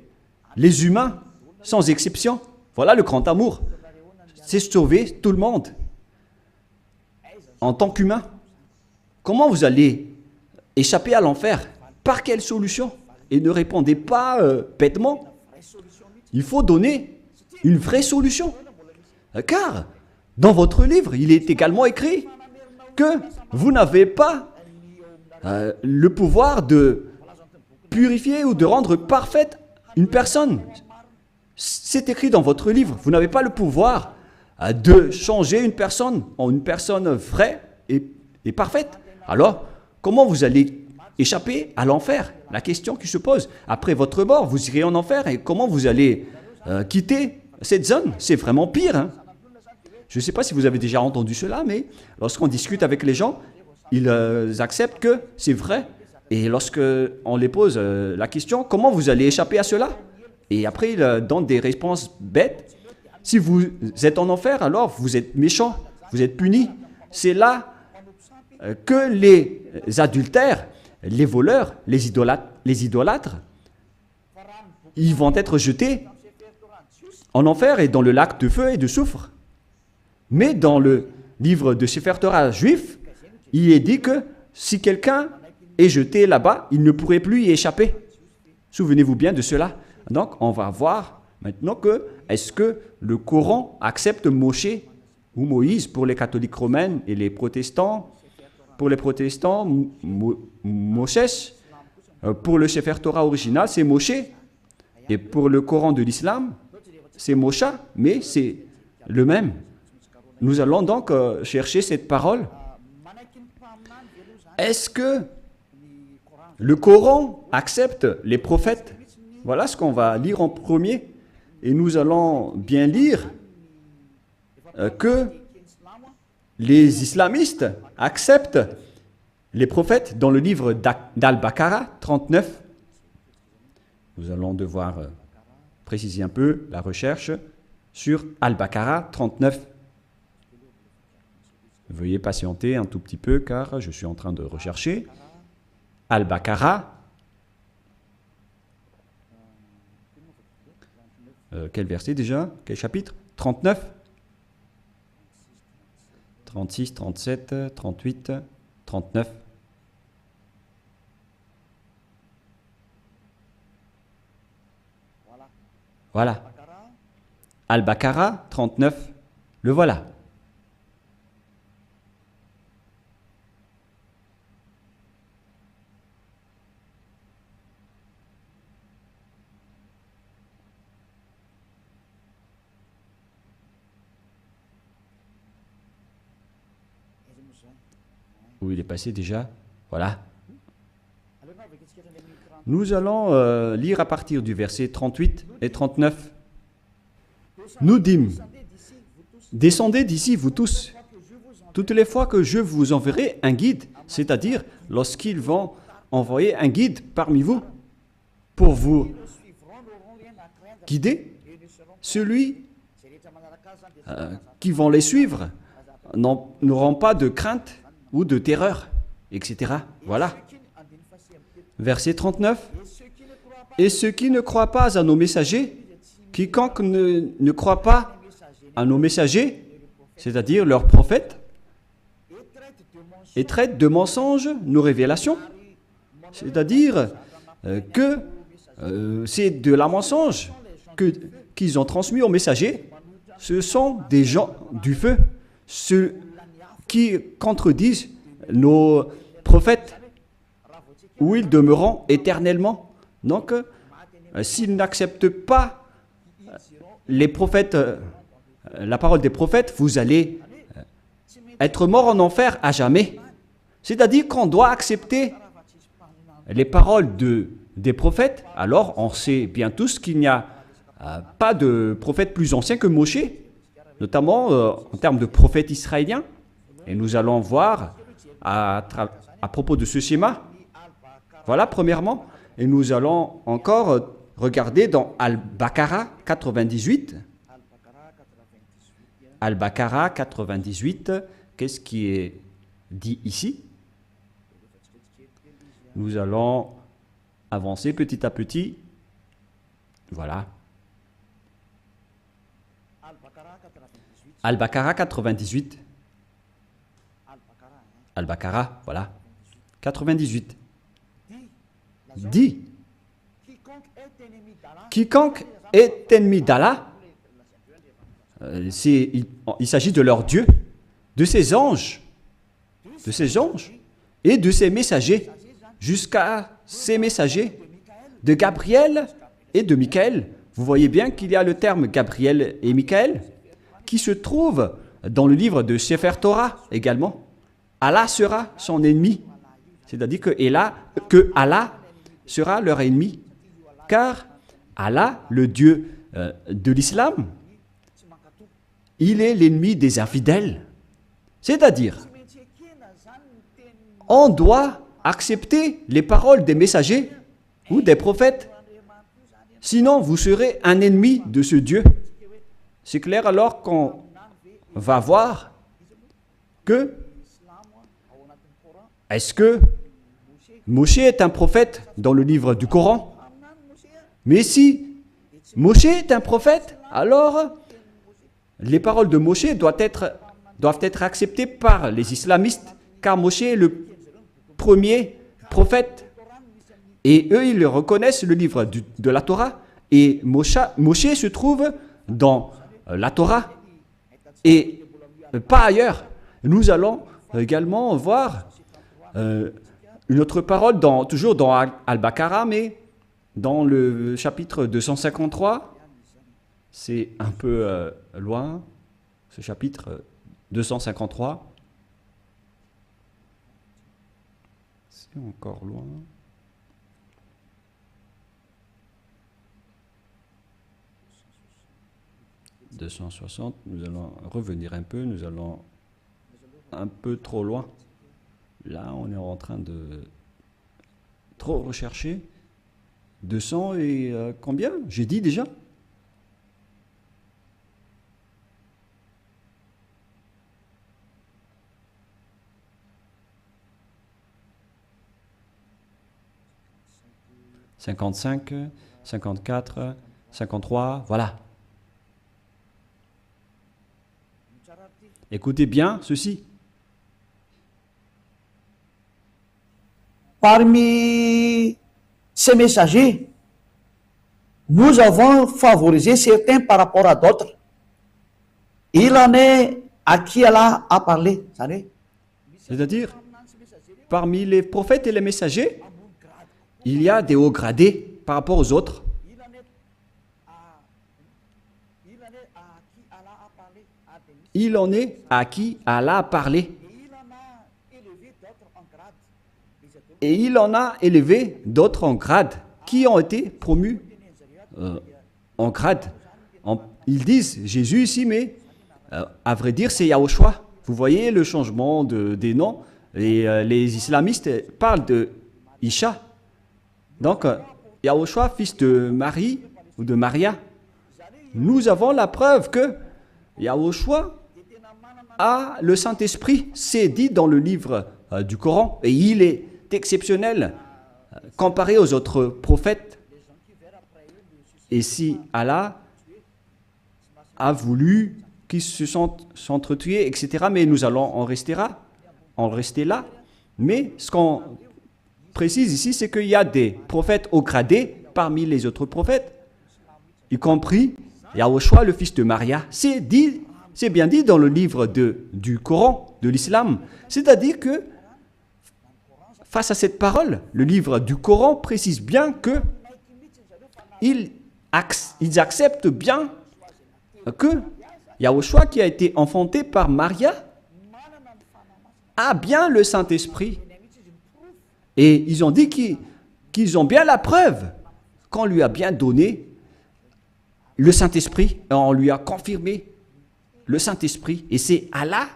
les humains sans exception. Voilà le grand amour. C'est sauver tout le monde en tant qu'humain. Comment vous allez échapper à l'enfer? Par quelle solution? Et ne répondez pas bêtement. Il faut donner une vraie solution. Car dans votre livre, il est également écrit que vous n'avez pas le pouvoir de purifier ou de rendre parfaite une personne. C'est écrit dans votre livre. Vous n'avez pas le pouvoir de changer une personne en une personne vraie et parfaite. Alors, comment vous allez échapper à l'enfer? La question qui se pose. Après votre mort, vous irez en enfer et comment vous allez quitter cette zone? C'est vraiment pire. Hein? Je ne sais pas si vous avez déjà entendu cela, mais lorsqu'on discute avec les gens, ils acceptent que c'est vrai. Et lorsqu'on les pose la question, comment vous allez échapper à cela? Et après, ils donnent des réponses bêtes. Si vous êtes en enfer, alors vous êtes méchant, vous êtes puni. C'est là que les adultères, les voleurs, les idolâtres, ils vont être jetés en enfer et dans le lac de feu et de soufre. Mais dans le livre de Sefer Torah juif, il est dit que si quelqu'un est jeté là-bas, il ne pourrait plus y échapper. Souvenez-vous bien de cela. Donc, on va voir maintenant est-ce que le Coran accepte Moshe ou Moïse pour les catholiques romains et les protestants. Pour les protestants, Moshe. Pour le Sefer Torah original, c'est Moshe. Et pour le Coran de l'islam, c'est Mosha, mais c'est le même. Nous allons donc chercher cette parole. Est-ce que le Coran accepte les prophètes? Voilà ce qu'on va lire en premier. Et nous allons bien lire que les islamistes acceptent les prophètes dans le livre d'Al-Baqarah 39. Nous allons devoir préciser un peu la recherche sur Al-Baqarah 39. Veuillez patienter un tout petit peu car je suis en train de rechercher. Al-Baqarah. Quel verset déjà? Quel chapitre? 39, 36, 37, 38, 39. Voilà. Al-Baqarah 39, le voilà. Où il est passé déjà? Voilà. Nous allons lire à partir du verset 38 et 39. Nous dîmes, descendez d'ici, vous tous, toutes les fois que je vous enverrai un guide, c'est-à-dire lorsqu'ils vont envoyer un guide parmi vous pour vous guider, celui qui vont les suivre n'auront pas de crainte ou de terreur, etc. Voilà. Verset 39. Et ceux qui ne croient pas à nos messagers, quiconque ne croit pas à nos messagers, c'est-à-dire leurs prophètes, et traitent de mensonges nos révélations. C'est-à-dire que c'est de la mensonge qu'ils ont transmis aux messagers. Ce sont des gens du feu, ceux qui contredisent nos prophètes, où ils demeureront éternellement. Donc, s'ils n'acceptent pas les prophètes, la parole des prophètes, vous allez être mort en enfer à jamais. C'est-à-dire qu'on doit accepter les paroles des prophètes. Alors, on sait bien tous qu'il n'y a pas de prophète plus ancien que Moshe, notamment en termes de prophète israélien. Et nous allons voir à propos de ce schéma. Voilà, premièrement. Et nous allons encore regarder dans Al-Baqarah 98. Al-Baqarah 98, qu'est-ce qui est dit ici? Nous allons avancer petit à petit. Voilà. Al-Baqarah 98. Al-Baqarah, voilà. 98. Dit, quiconque est ennemi d'Allah, il s'agit de leur Dieu, de ses anges et de ses messagers, jusqu'à ses messagers, de Gabriel et de Michaël. Vous voyez bien qu'il y a le terme Gabriel et Michaël qui se trouve dans le livre de Sefer Torah également. Allah sera son ennemi, c'est-à-dire que Allah sera leur ennemi, car Allah, le Dieu de l'islam, il est l'ennemi des infidèles. C'est-à-dire, on doit accepter les paroles des messagers ou des prophètes, sinon vous serez un ennemi de ce Dieu. C'est clair alors qu'on va voir que est-ce que Moshe est un prophète dans le livre du Coran? Mais si Moshe est un prophète, alors les paroles de Moshe doivent être acceptées par les islamistes, car Moshe est le premier prophète. Et eux, ils reconnaissent le livre de la Torah. Et Moshe se trouve dans la Torah et pas ailleurs. Nous allons également voir une autre parole, toujours dans Al-Baqarah, mais dans le chapitre 253. C'est un peu loin, ce chapitre 253. C'est encore loin. « 260, nous allons revenir un peu, nous allons un peu trop loin. Là, on est en train de trop rechercher. 200 et combien? J'ai dit déjà. « 55, 54, 53, voilà. Écoutez bien ceci. Parmi ces messagers, nous avons favorisé certains par rapport à d'autres. Il en est à qui Allah a parlé. C'est-à-dire, parmi les prophètes et les messagers, il y a des hauts gradés par rapport aux autres. Il en est à qui Allah a parlé. Et il en a élevé d'autres en grade, qui ont été promus en grade. Ils disent Jésus ici, mais à vrai dire, c'est Yahushua. Vous voyez le changement des noms. Et les islamistes parlent de Isha. Donc, Yahushua, fils de Marie ou de Maria. Nous avons la preuve que Yahushua a le Saint-Esprit. C'est dit dans le livre du Coran. Et il est exceptionnel comparé aux autres prophètes. Et si Allah a voulu qui se sont s'entretués, etc. Mais nous allons en rester là. Mais ce qu'on précise ici, c'est qu'il y a des prophètes haut gradés parmi les autres prophètes, y compris Yahushua, le fils de Maria. C'est bien dit dans le livre du Coran, de l'islam. C'est-à-dire que, face à cette parole, le livre du Coran précise bien que ils acceptent bien que Yahushua, qui a été enfanté par Maria, a bien le Saint-Esprit. Et ils ont dit qu'ils ont bien la preuve qu'on lui a bien donné le Saint-Esprit. On lui a confirmé le Saint-Esprit. Et c'est Allah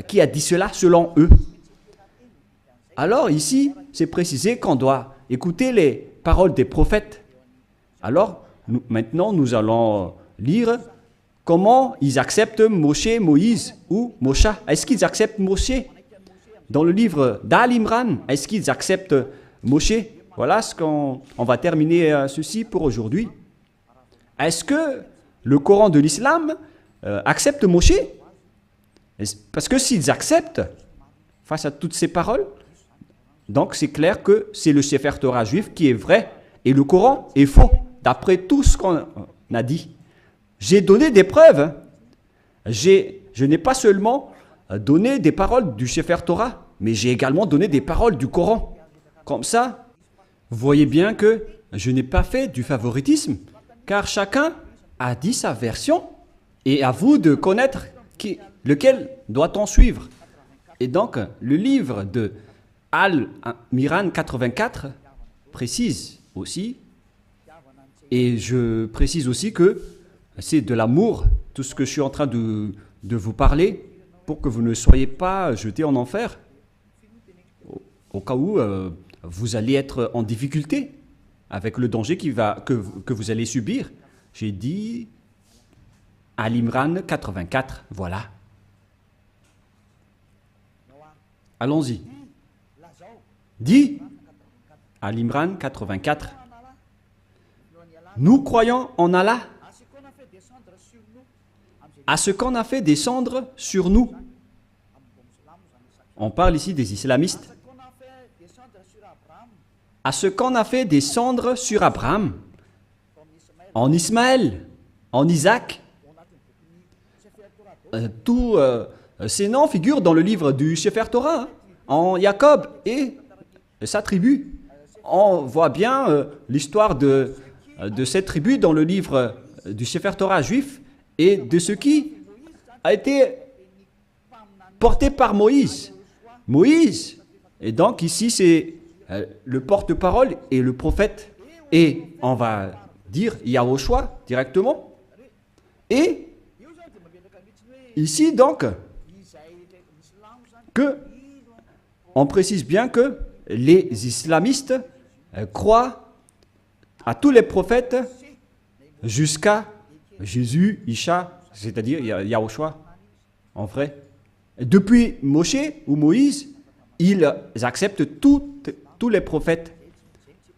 qui a dit cela selon eux. Alors ici, c'est précisé qu'on doit écouter les paroles des prophètes. Alors, maintenant, nous allons lire comment ils acceptent Moshe, Moïse ou Mosha. Est-ce qu'ils acceptent Moshe? Dans le livre d'Al-Imran, est-ce qu'ils acceptent Moshe? Voilà ce qu'on va terminer ceci pour aujourd'hui. Est-ce que le Coran de l'islam accepte Moshe? Parce que s'ils acceptent, face à toutes ces paroles, donc c'est clair que c'est le Sefer Torah juif qui est vrai et le Coran est faux, d'après tout ce qu'on a dit. J'ai donné des preuves. Je n'ai pas seulement donné des paroles du Sefer Torah, mais j'ai également donné des paroles du Coran. Comme ça, vous voyez bien que je n'ai pas fait du favoritisme, car chacun a dit sa version, et à vous de connaître lequel doit-on suivre. Et donc, le livre de Al-Miran 84 précise aussi, et je précise aussi que c'est de l'amour, tout ce que je suis en train de vous parler, pour que vous ne soyez pas jetés en enfer, au cas où vous allez être en difficulté avec le danger que vous allez subir. J'ai dit Al-Imran 84, voilà. Allons-y. Dit Al-Imran 84. Nous croyons en Allah, à ce qu'on a fait descendre sur nous. On parle ici des islamistes. À ce qu'on a fait descendre sur Abraham, en Ismaël, en Isaac. Tous ces noms figurent dans le livre du Sefer Torah, en Jacob et sa tribu. On voit bien l'histoire de cette tribu dans le livre du Sefer Torah juif et de ce qui a été porté par Moïse. Moïse, et donc ici c'est le porte-parole et le prophète, et on va dire Yahushua directement. Et ici donc, on précise bien que les islamistes croient à tous les prophètes jusqu'à Jésus, Isha, c'est-à-dire Yahushua, en vrai. Depuis Moshe ou Moïse, ils acceptent tous les prophètes.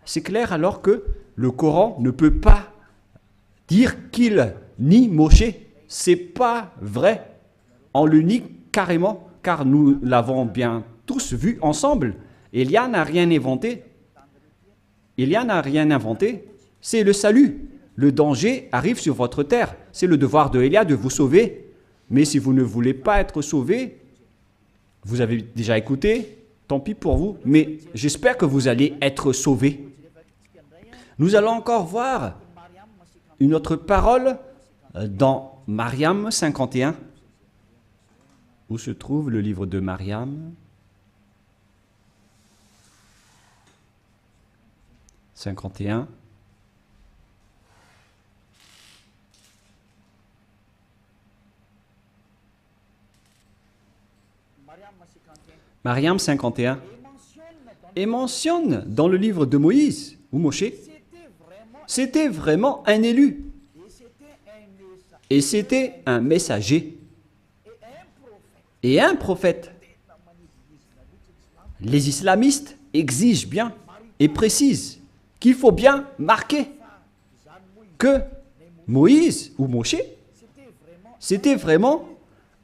C'est clair alors que le Coran ne peut pas dire qu'il nie Moshe. C'est pas vrai. On le nie carrément, car nous l'avons bien tous vu ensemble. Élia n'a rien inventé. Élia n'a rien inventé. C'est le salut. Le danger arrive sur votre terre. C'est le devoir de Élia de vous sauver. Mais si vous ne voulez pas être sauvé, vous avez déjà écouté, tant pis pour vous, mais j'espère que vous allez être sauvés. Nous allons encore voir une autre parole dans Mariam 51. Où se trouve le livre de Mariam 51. Mariam 51. Et mentionne dans le livre de Moïse ou Moshe, c'était vraiment un élu. Et c'était un messager. Et un prophète. Les islamistes exigent bien et précisent qu'il faut bien marquer que Moïse ou Moshe, c'était vraiment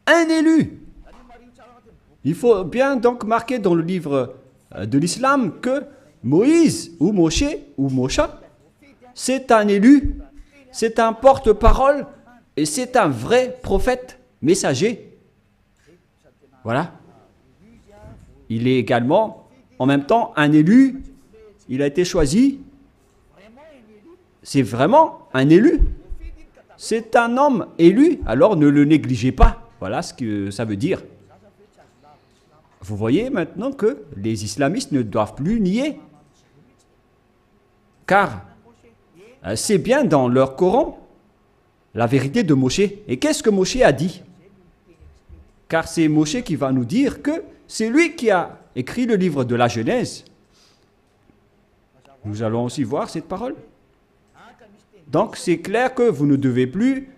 un élu. Il faut bien donc marquer dans le livre de l'islam que Moïse ou Moshe ou Mosha, c'est un élu, c'est un porte-parole et c'est un vrai prophète, messager. Voilà. Il est également en même temps un élu, il a été choisi. C'est vraiment un élu. C'est un homme élu, alors ne le négligez pas. Voilà ce que ça veut dire. Vous voyez maintenant que les islamistes ne doivent plus nier. Car c'est bien dans leur Coran la vérité de Moshe. Et qu'est-ce que Moshe a dit? Car c'est Moshe qui va nous dire que c'est lui qui a écrit le livre de la Genèse. Nous allons aussi voir cette parole. Donc c'est clair que vous ne devez plus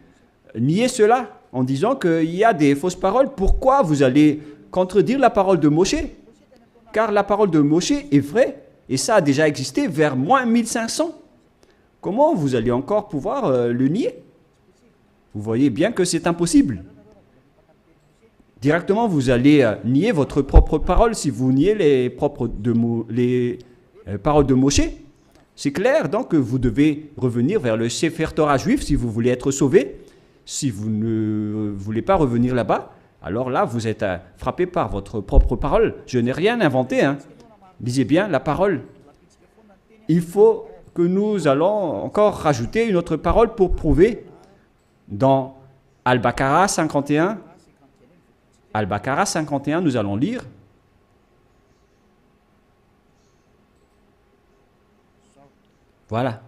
nier cela en disant qu'il y a des fausses paroles. Pourquoi vous allez contredire la parole de Moshe? Car la parole de Moshe est vraie et ça a déjà existé vers moins 1500. Comment vous allez encore pouvoir le nier? Vous voyez bien que c'est impossible. Directement, vous allez nier votre propre parole si vous niez les paroles de Moshe. C'est clair, donc, que vous devez revenir vers le Sefer Torah juif si vous voulez être sauvé. Si vous ne voulez pas revenir là-bas, alors là, vous êtes frappé par votre propre parole. Je n'ai rien inventé. Lisez bien la parole. Il faut que nous allons encore rajouter une autre parole pour prouver dans Al-Baqarah 51. Al-Baqarah 51, nous allons lire. Voilà.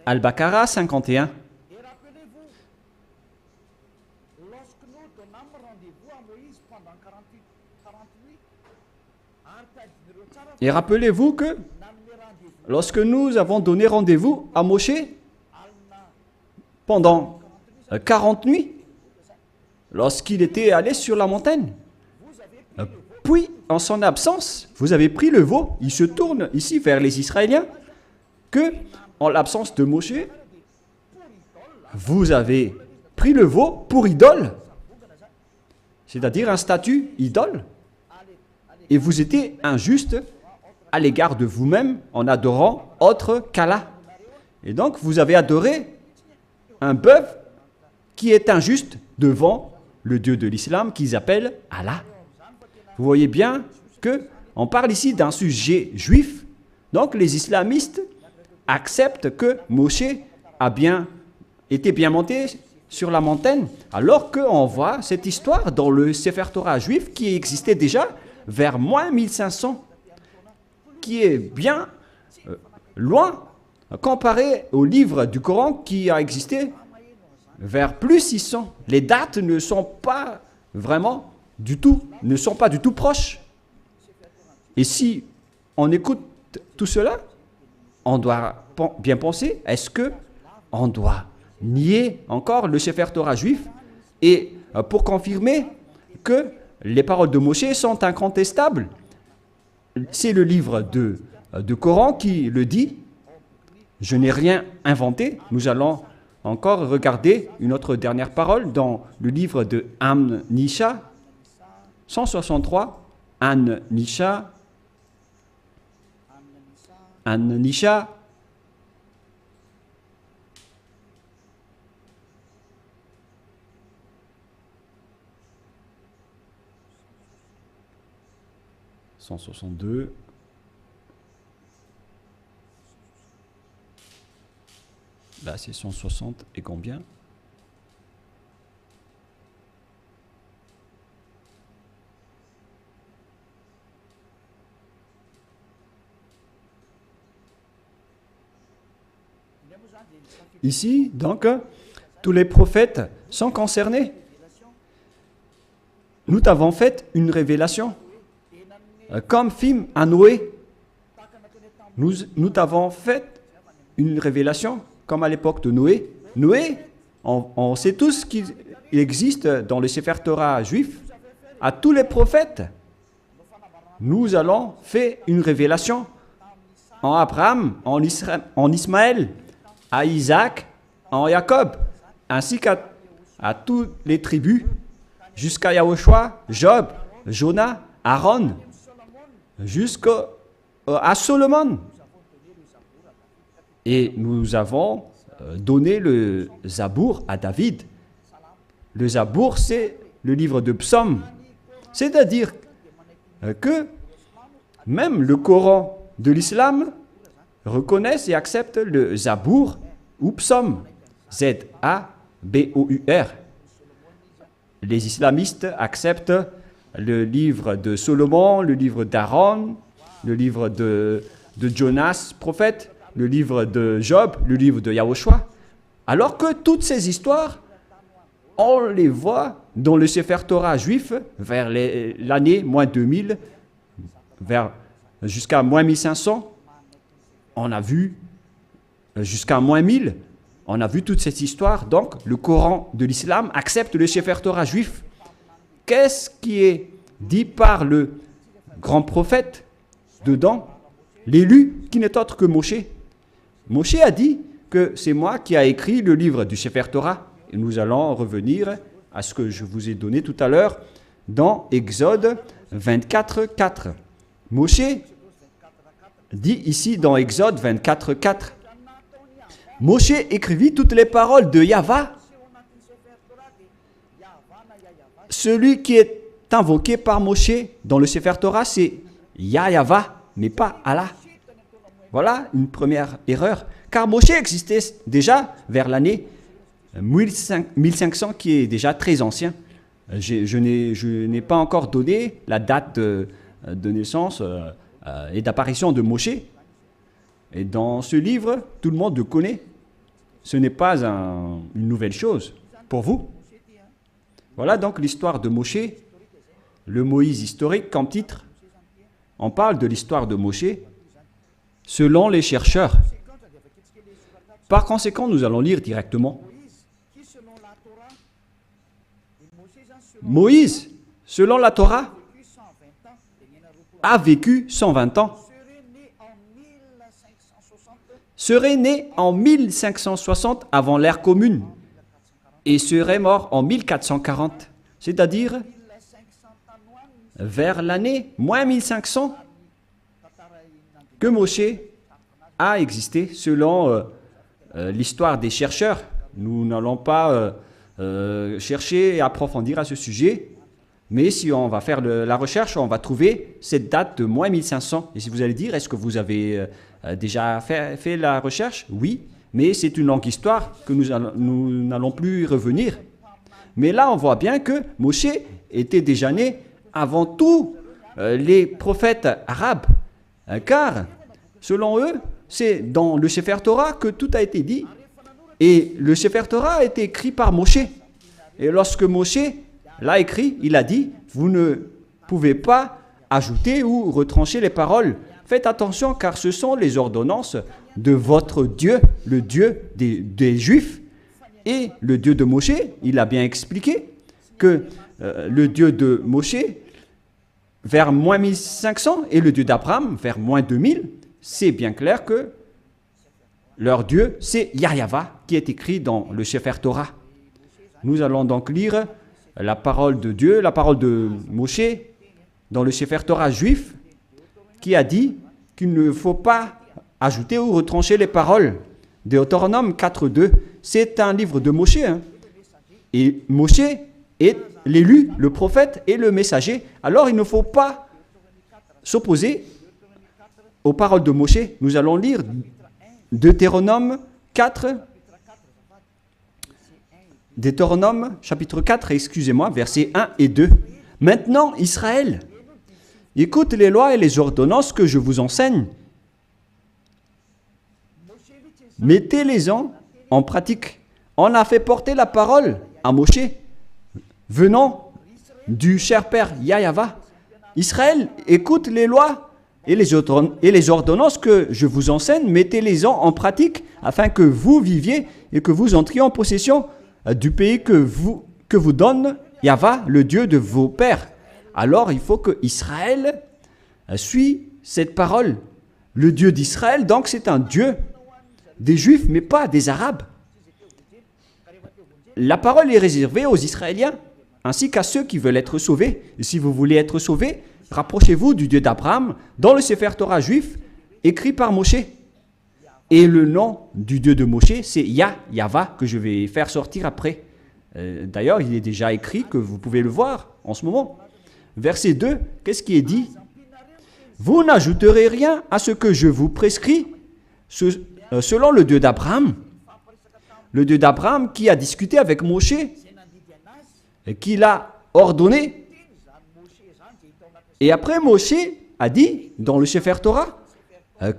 Al-Baqarah 51. Et rappelez-vous, lorsque nous donnâmes rendez-vous à Moïse pendant 48 Et rappelez-vous que lorsque nous avons donné rendez-vous à Moshe pendant 40 nuits, lorsqu'il était allé sur la montagne, puis en son absence, vous avez pris le veau. Il se tourne ici vers les Israéliens que, en l'absence de Moshe, vous avez pris le veau pour idole, c'est-à-dire un statut idole, et vous étiez injuste à l'égard de vous-même en adorant autre qu'Allah. Et donc, vous avez adoré un bœuf qui est injuste devant le Dieu de l'islam qu'ils appellent Allah. Vous voyez bien qu'on parle ici d'un sujet juif. Donc, les islamistes acceptent que Moshe a été bien monté sur la montagne, alors qu'on voit cette histoire dans le Sefer Torah juif qui existait déjà vers moins 1500, qui est bien loin comparé au livre du Coran qui a existé vers plus 600. Les dates ne sont pas vraiment du tout proches. Et si on écoute tout cela, on doit bien penser, est-ce que on doit nier encore le Sefer Torah juif et pour confirmer que les paroles de Moshe sont incontestables? C'est le livre de Coran qui le dit. Je n'ai rien inventé. Nous allons encore regarder une autre dernière parole dans le livre de An-Nisha 163. An-Nisha 162. Là, c'est 160 et combien? Ici, donc, tous les prophètes sont concernés. Nous t'avons fait une révélation. Comme film à Noé, nous t'avons fait une révélation, comme à l'époque de Noé. Noé, on sait tous qu'il existe dans le Sefer Torah juif, à tous les prophètes, nous allons faire une révélation en Abraham, en Ismaël, à Isaac, en Jacob, ainsi à toutes les tribus, jusqu'à Yahushua, Job, Jonah, Aaron, jusqu'à Solomon. Et nous avons donné le Zabour à David. Le Zabour, c'est le livre de psaumes. C'est-à-dire que même le Coran de l'islam reconnaissent et acceptent le Zabour ou psaume. Z-A-B-O-U-R. Les islamistes acceptent le livre de Solomon, le livre d'Aaron, le livre de Jonas, prophète, le livre de Job, le livre de Yahushua. Alors que toutes ces histoires, on les voit dans le Sefer Torah juif vers l'année moins 2000, jusqu'à moins 1500. On a vu jusqu'à moins 1000. On a vu toute cette histoire. Donc, le Coran de l'islam accepte le Sefer Torah juif. Qu'est-ce qui est dit par le grand prophète dedans? L'élu qui n'est autre que Moshe. Moshe a dit que c'est moi qui ai écrit le livre du Sefer Torah. Et nous allons revenir à ce que je vous ai donné tout à l'heure dans Exode 24, 4. Moshe dit ici dans Exode 24, 4. Moshe écrivit toutes les paroles de Yahva. Celui qui est invoqué par Moshe dans le Sefer Torah, c'est Yahva, mais pas Allah. Voilà une première erreur. Car Moshe existait déjà vers l'année 1500, qui est déjà très ancien. Je n'ai pas encore donné la date de naissance et d'apparition de Moshe. Et dans ce livre, tout le monde le connaît. Ce n'est pas une nouvelle chose pour vous. Voilà donc l'histoire de Moshe, le Moïse historique comme titre. On parle de l'histoire de Moshe selon les chercheurs. Par conséquent, nous allons lire directement. Moïse, selon la Torah, a vécu 120 ans. Serait né en 1560 avant l'ère commune et serait mort en 1440, c'est-à-dire vers l'année moins 1500 que Moshe a existé selon l'histoire des chercheurs. Nous n'allons pas chercher et approfondir à ce sujet, mais si on va faire la recherche, on va trouver cette date de moins 1500. Et si vous allez dire, est-ce que vous avez déjà fait la recherche? Oui, mais c'est une longue histoire que nous n'allons plus y revenir. Mais là, on voit bien que Moshe était déjà né avant tous les prophètes arabes, car selon eux, c'est dans le Sefer Torah que tout a été dit. Et le Sefer Torah a été écrit par Moshe. Et lorsque Moshe l'a écrit, il a dit, vous ne pouvez pas ajouter ou retrancher les paroles. Faites attention car ce sont les ordonnances de votre Dieu, le Dieu des Juifs. Et le Dieu de Moshe, il a bien expliqué que le Dieu de Moshe, vers moins 1500, et le Dieu d'Abraham, vers moins 2000, c'est bien clair que leur Dieu, c'est Yahva, qui est écrit dans le Sefer Torah. Nous allons donc lire la parole de Dieu, la parole de Moshe, dans le Sefer Torah juif, qui a dit qu'il ne faut pas ajouter ou retrancher les paroles. Deutéronome 4.2, c'est un livre de Moshe. Et Moshe est l'élu, le prophète et le messager. Alors il ne faut pas s'opposer aux paroles de Moshe. Nous allons lire Deutéronome 4, Deutéronome chapitre 4, excusez-moi, versets 1 et 2. Maintenant, Israël, écoute les lois et les ordonnances que je vous enseigne. Mettez-les-en en pratique. On a fait porter la parole à Moshe, venant du cher père Yahva. Israël, écoute les lois et les ordonnances que je vous enseigne, mettez-les-en en pratique afin que vous viviez et que vous entriez en possession du pays que vous donne Yahva, le Dieu de vos pères. Alors il faut que Israël suit cette parole. Le Dieu d'Israël, donc c'est un Dieu des Juifs, mais pas des Arabes. la parole est réservée aux Israéliens, ainsi qu'à ceux qui veulent être sauvés. Et si vous voulez être sauvés, rapprochez-vous du Dieu d'Abraham dans le Sefer Torah juif, écrit par Moshe. Et le nom du Dieu de Moshe, c'est Yahva, que je vais faire sortir après. D'ailleurs, il est déjà écrit, que vous pouvez le voir en ce moment. Verset 2, qu'est-ce qui est dit? Vous n'ajouterez rien à ce que je vous prescris, selon le Dieu d'Abraham. Le Dieu d'Abraham qui a discuté avec Moshe, et qui l'a ordonné. Et après, Moshe a dit, dans le Sefer Torah,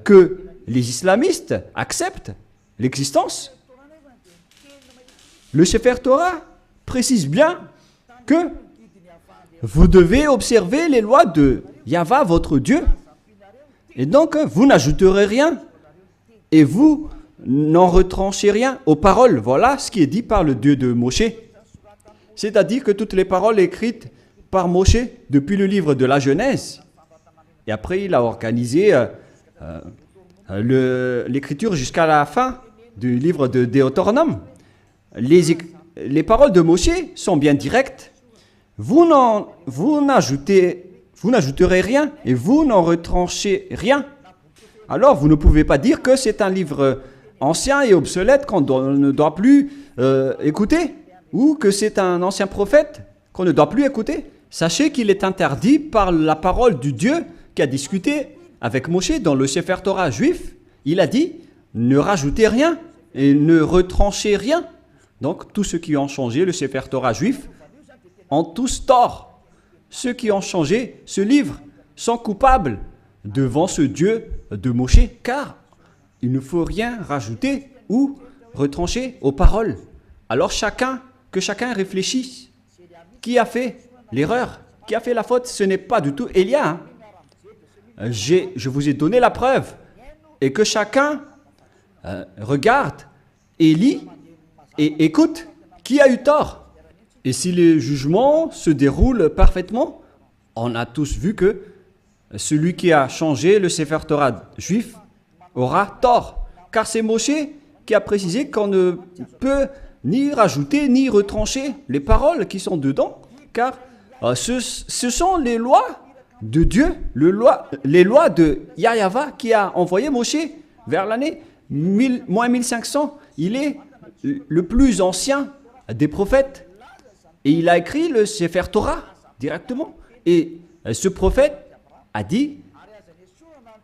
que les islamistes acceptent l'existence. Le Sefer Torah précise bien que vous devez observer les lois de Yahva, votre Dieu. Et donc, vous n'ajouterez rien. Et vous n'en retranchez rien aux paroles. Voilà ce qui est dit par le Dieu de Moshe. C'est-à-dire que toutes les paroles écrites par Moshe depuis le livre de la Genèse. Et après, il a organisé l'écriture jusqu'à la fin du livre de Deutéronome. Les paroles de Moshe sont bien directes. Vous n'ajouterez rien et vous n'en retranchez rien. Alors, vous ne pouvez pas dire que c'est un livre ancien et obsolète qu'on ne doit plus écouter, ou que c'est un ancien prophète qu'on ne doit plus écouter. Sachez qu'il est interdit par la parole du Dieu qui a discuté avec Moshe dans le Sefer Torah juif. Il a dit, ne rajoutez rien et ne retranchez rien. Donc, tous ceux qui ont changé le Sefer Torah juif ont tous tort. Ceux qui ont changé ce livre sont coupables devant ce Dieu de Moshe, car il ne faut rien rajouter ou retrancher aux paroles. Alors que chacun réfléchisse. Qui a fait l'erreur? Qui a fait la faute? Ce n'est pas du tout Élia. Je vous ai donné la preuve. Et que chacun regarde et lit et écoute qui a eu tort. Et si les jugements se déroulent parfaitement, on a tous vu que celui qui a changé le Sefer Torah juif aura tort. Car c'est Moshe qui a précisé qu'on ne peut ni rajouter ni retrancher les paroles qui sont dedans. Car ce sont les lois de Dieu, les lois de Yahva qui a envoyé Moshe vers l'année 1500. Il est le plus ancien des prophètes. Et il a écrit le Sefer Torah directement. Et ce prophète a dit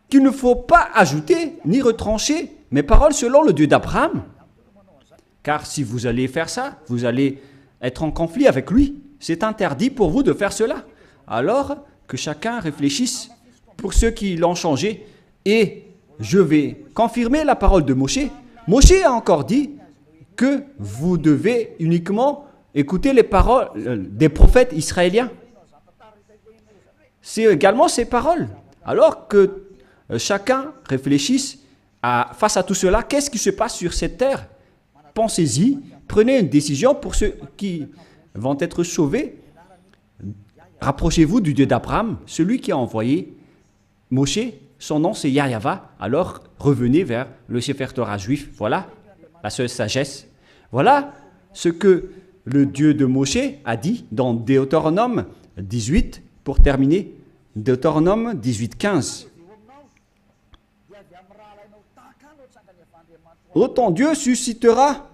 qu'il ne faut pas ajouter ni retrancher mes paroles selon le Dieu d'Abraham. Car si vous allez faire ça, vous allez être en conflit avec lui. C'est interdit pour vous de faire cela. Alors que chacun réfléchisse pour ceux qui l'ont changé. Et je vais confirmer la parole de Moshe. Moshe a encore dit que vous devez uniquement écouter les paroles des prophètes israéliens. C'est également ces paroles. Alors que chacun réfléchisse face à tout cela, qu'est-ce qui se passe sur cette terre? Pensez-y, prenez une décision pour ceux qui vont être sauvés. Rapprochez-vous du Dieu d'Abraham, celui qui a envoyé Moshe. Son nom c'est Yahva. Alors revenez vers le Sefer Torah juif. Voilà la seule sagesse. Voilà ce que le Dieu de Moshe a dit dans Deutéronome 18, pour terminer. Deutéronome 18, 15. Ô ton Dieu suscitera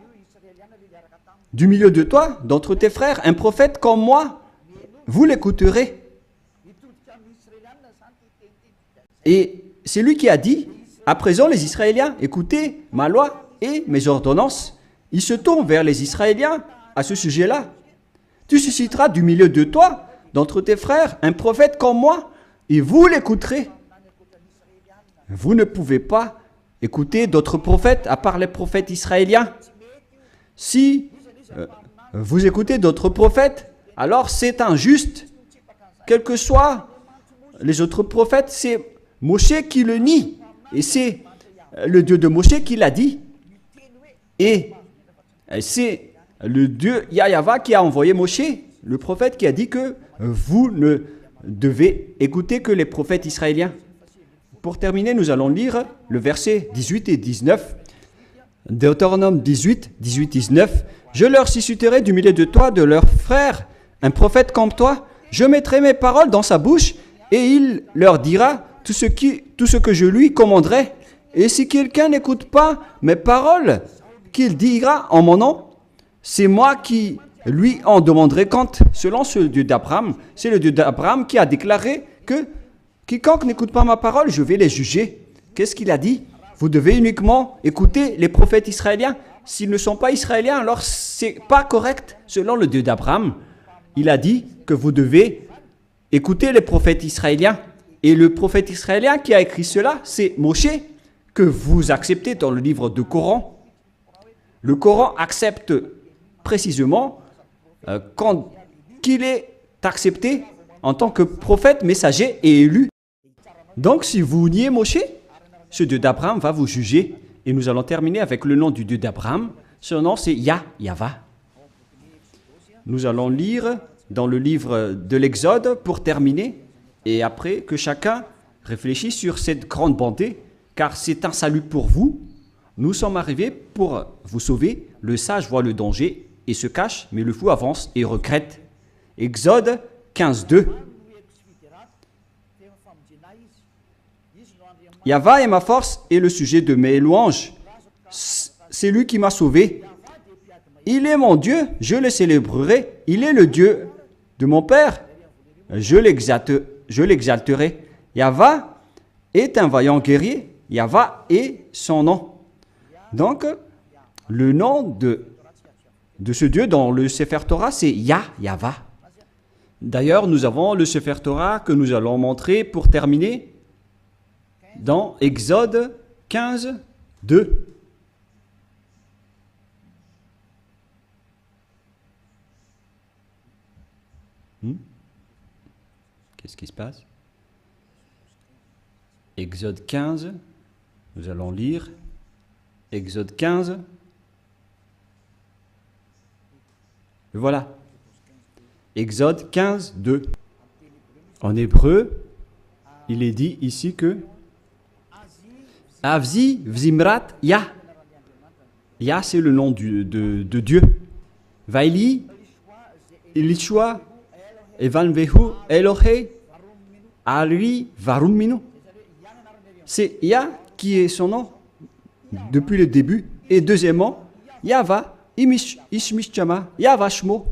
du milieu de toi, d'entre tes frères, un prophète comme moi. Vous l'écouterez. Et c'est lui qui a dit, à présent les Israéliens, écoutez ma loi et mes ordonnances. Il se tourne vers les Israéliens à ce sujet-là. Tu susciteras du milieu de toi, d'entre tes frères, un prophète comme moi, et vous l'écouterez. Vous ne pouvez pas écouter d'autres prophètes à part les prophètes israéliens. Si vous écoutez d'autres prophètes, alors c'est injuste. Quels que soient les autres prophètes, c'est Moshe qui le nie. Et c'est le Dieu de Moshe qui l'a dit. Et c'est le Dieu Yahva qui a envoyé Moshe, le prophète, qui a dit que vous ne devez écouter que les prophètes israéliens. Pour terminer, nous allons lire le verset 18 et 19 Deutéronome 18, 19. Je leur susciterai du milieu de toi, de leurs frères, un prophète comme toi. Je mettrai mes paroles dans sa bouche et il leur dira tout ce que je lui commanderai. Et si quelqu'un n'écoute pas mes paroles qu'il dira en mon nom, c'est moi qui lui en demanderai compte. Selon ce Dieu d'Abraham, c'est le Dieu d'Abraham qui a déclaré que quiconque n'écoute pas ma parole, je vais les juger. Qu'est-ce qu'il a dit? Vous devez uniquement écouter les prophètes israéliens. S'ils ne sont pas israéliens, alors c'est pas correct. Selon le Dieu d'Abraham, il a dit que vous devez écouter les prophètes israéliens. Et le prophète israélien qui a écrit cela, c'est Moshe, que vous acceptez dans le livre du Coran. Le Coran accepte précisément qu'il est accepté en tant que prophète, messager et élu. Donc, si vous niez Moshe, ce Dieu d'Abraham va vous juger. Et nous allons terminer avec le nom du Dieu d'Abraham. Son nom, c'est Yahva. Nous allons lire dans le livre de l'Exode pour terminer. Et après, que chacun réfléchisse sur cette grande bonté, car c'est un salut pour vous. Nous sommes arrivés pour vous sauver. Le sage voit le danger et se cache, mais le fou avance et regrette. Exode 15, 2. Yahva est ma force et le sujet de mes louanges. C'est lui qui m'a sauvé. Il est mon Dieu, je le célébrerai. Il est le Dieu de mon Père. Je l'exalterai. Yahva est un vaillant guerrier. Yahva est son nom. Donc, le nom de ce Dieu dans le Sefer Torah, c'est Yahva. D'ailleurs, nous avons le Sefer Torah que nous allons montrer pour terminer dans Exode 15, 2. Qu'est-ce qui se passe? Exode 15, nous allons lire Exode 15. Voilà. Exode 15, 2. En hébreu, il est dit ici que Avzi Vzimrat Yah. Yah, c'est le nom de Dieu. Vaili, Ilishua, Evanvehu, Elohe, Ali, Varuminu. C'est Yah qui est son nom depuis le début. Et deuxièmement, Yahva, Ishmishchama, Yahva Shmo.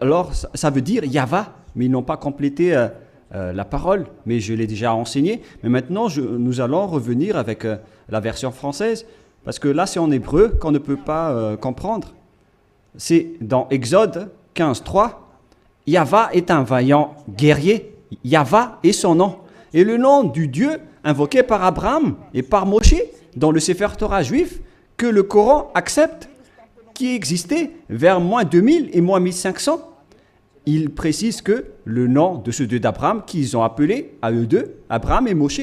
Alors, ça veut dire Yahva, mais ils n'ont pas complété la parole, mais je l'ai déjà enseigné. Mais maintenant, nous allons revenir avec la version française, parce que là, c'est en hébreu qu'on ne peut pas comprendre. C'est dans Exode 15, 3. Yahva est un vaillant guerrier. Yahva est son nom. Et le nom du Dieu invoqué par Abraham et par Moshe dans le Sefer Torah juif, que le Coran accepte, qui existait vers moins 2000 et moins 1500. Il précise que le nom de ce Dieu d'Abraham, qu'ils ont appelé à eux deux, Abraham et Moshe,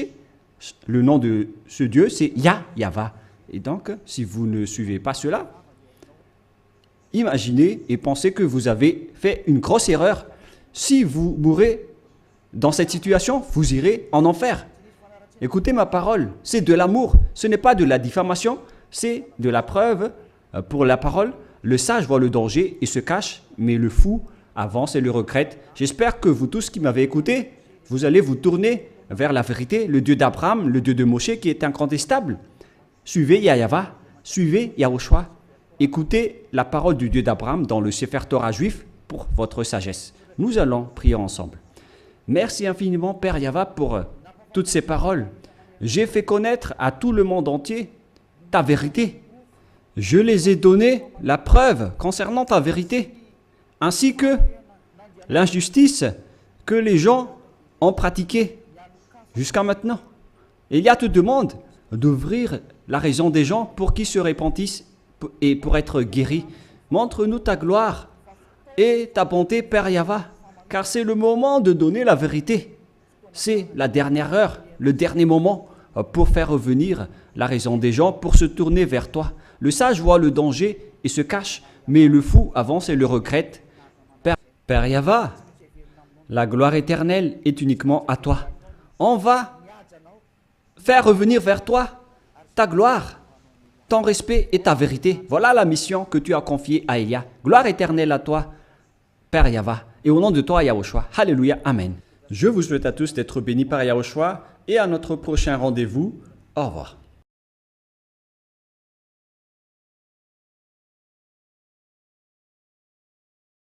le nom de ce Dieu, c'est Yahva. Et donc, si vous ne suivez pas cela, imaginez et pensez que vous avez fait une grosse erreur. Si vous mourrez dans cette situation, vous irez en enfer. Écoutez ma parole, c'est de l'amour, ce n'est pas de la diffamation, c'est de la preuve pour la parole. Le sage voit le danger et se cache, mais le fou avance et le regrette. J'espère que vous tous qui m'avez écouté, vous allez vous tourner vers la vérité, le Dieu d'Abraham, le Dieu de Moshe qui est incontestable. Suivez Yahva, suivez Yahushua. Écoutez la parole du Dieu d'Abraham dans le Sefer Torah juif pour votre sagesse. Nous allons prier ensemble. Merci infiniment, Père Yahva, pour toutes ces paroles. J'ai fait connaître à tout le monde entier ta vérité. Je les ai donné la preuve concernant ta vérité, ainsi que l'injustice que les gens ont pratiquée jusqu'à maintenant. Elia te demande d'ouvrir la raison des gens pour qu'ils se repentissent et pour être guéris. Montre-nous ta gloire et ta bonté, Père Yahva, car c'est le moment de donner la vérité. C'est la dernière heure, le dernier moment pour faire revenir la raison des gens, pour se tourner vers toi. Le sage voit le danger et se cache, mais le fou avance et le regrette. Père Yahva, la gloire éternelle est uniquement à toi. On va faire revenir vers toi ta gloire, ton respect et ta vérité. Voilà la mission que tu as confiée à Élia. Gloire éternelle à toi, Père Yahva. Et au nom de toi, Yahushua. Alléluia. Amen. Je vous souhaite à tous d'être bénis par Yahushua et à notre prochain rendez-vous. Au revoir.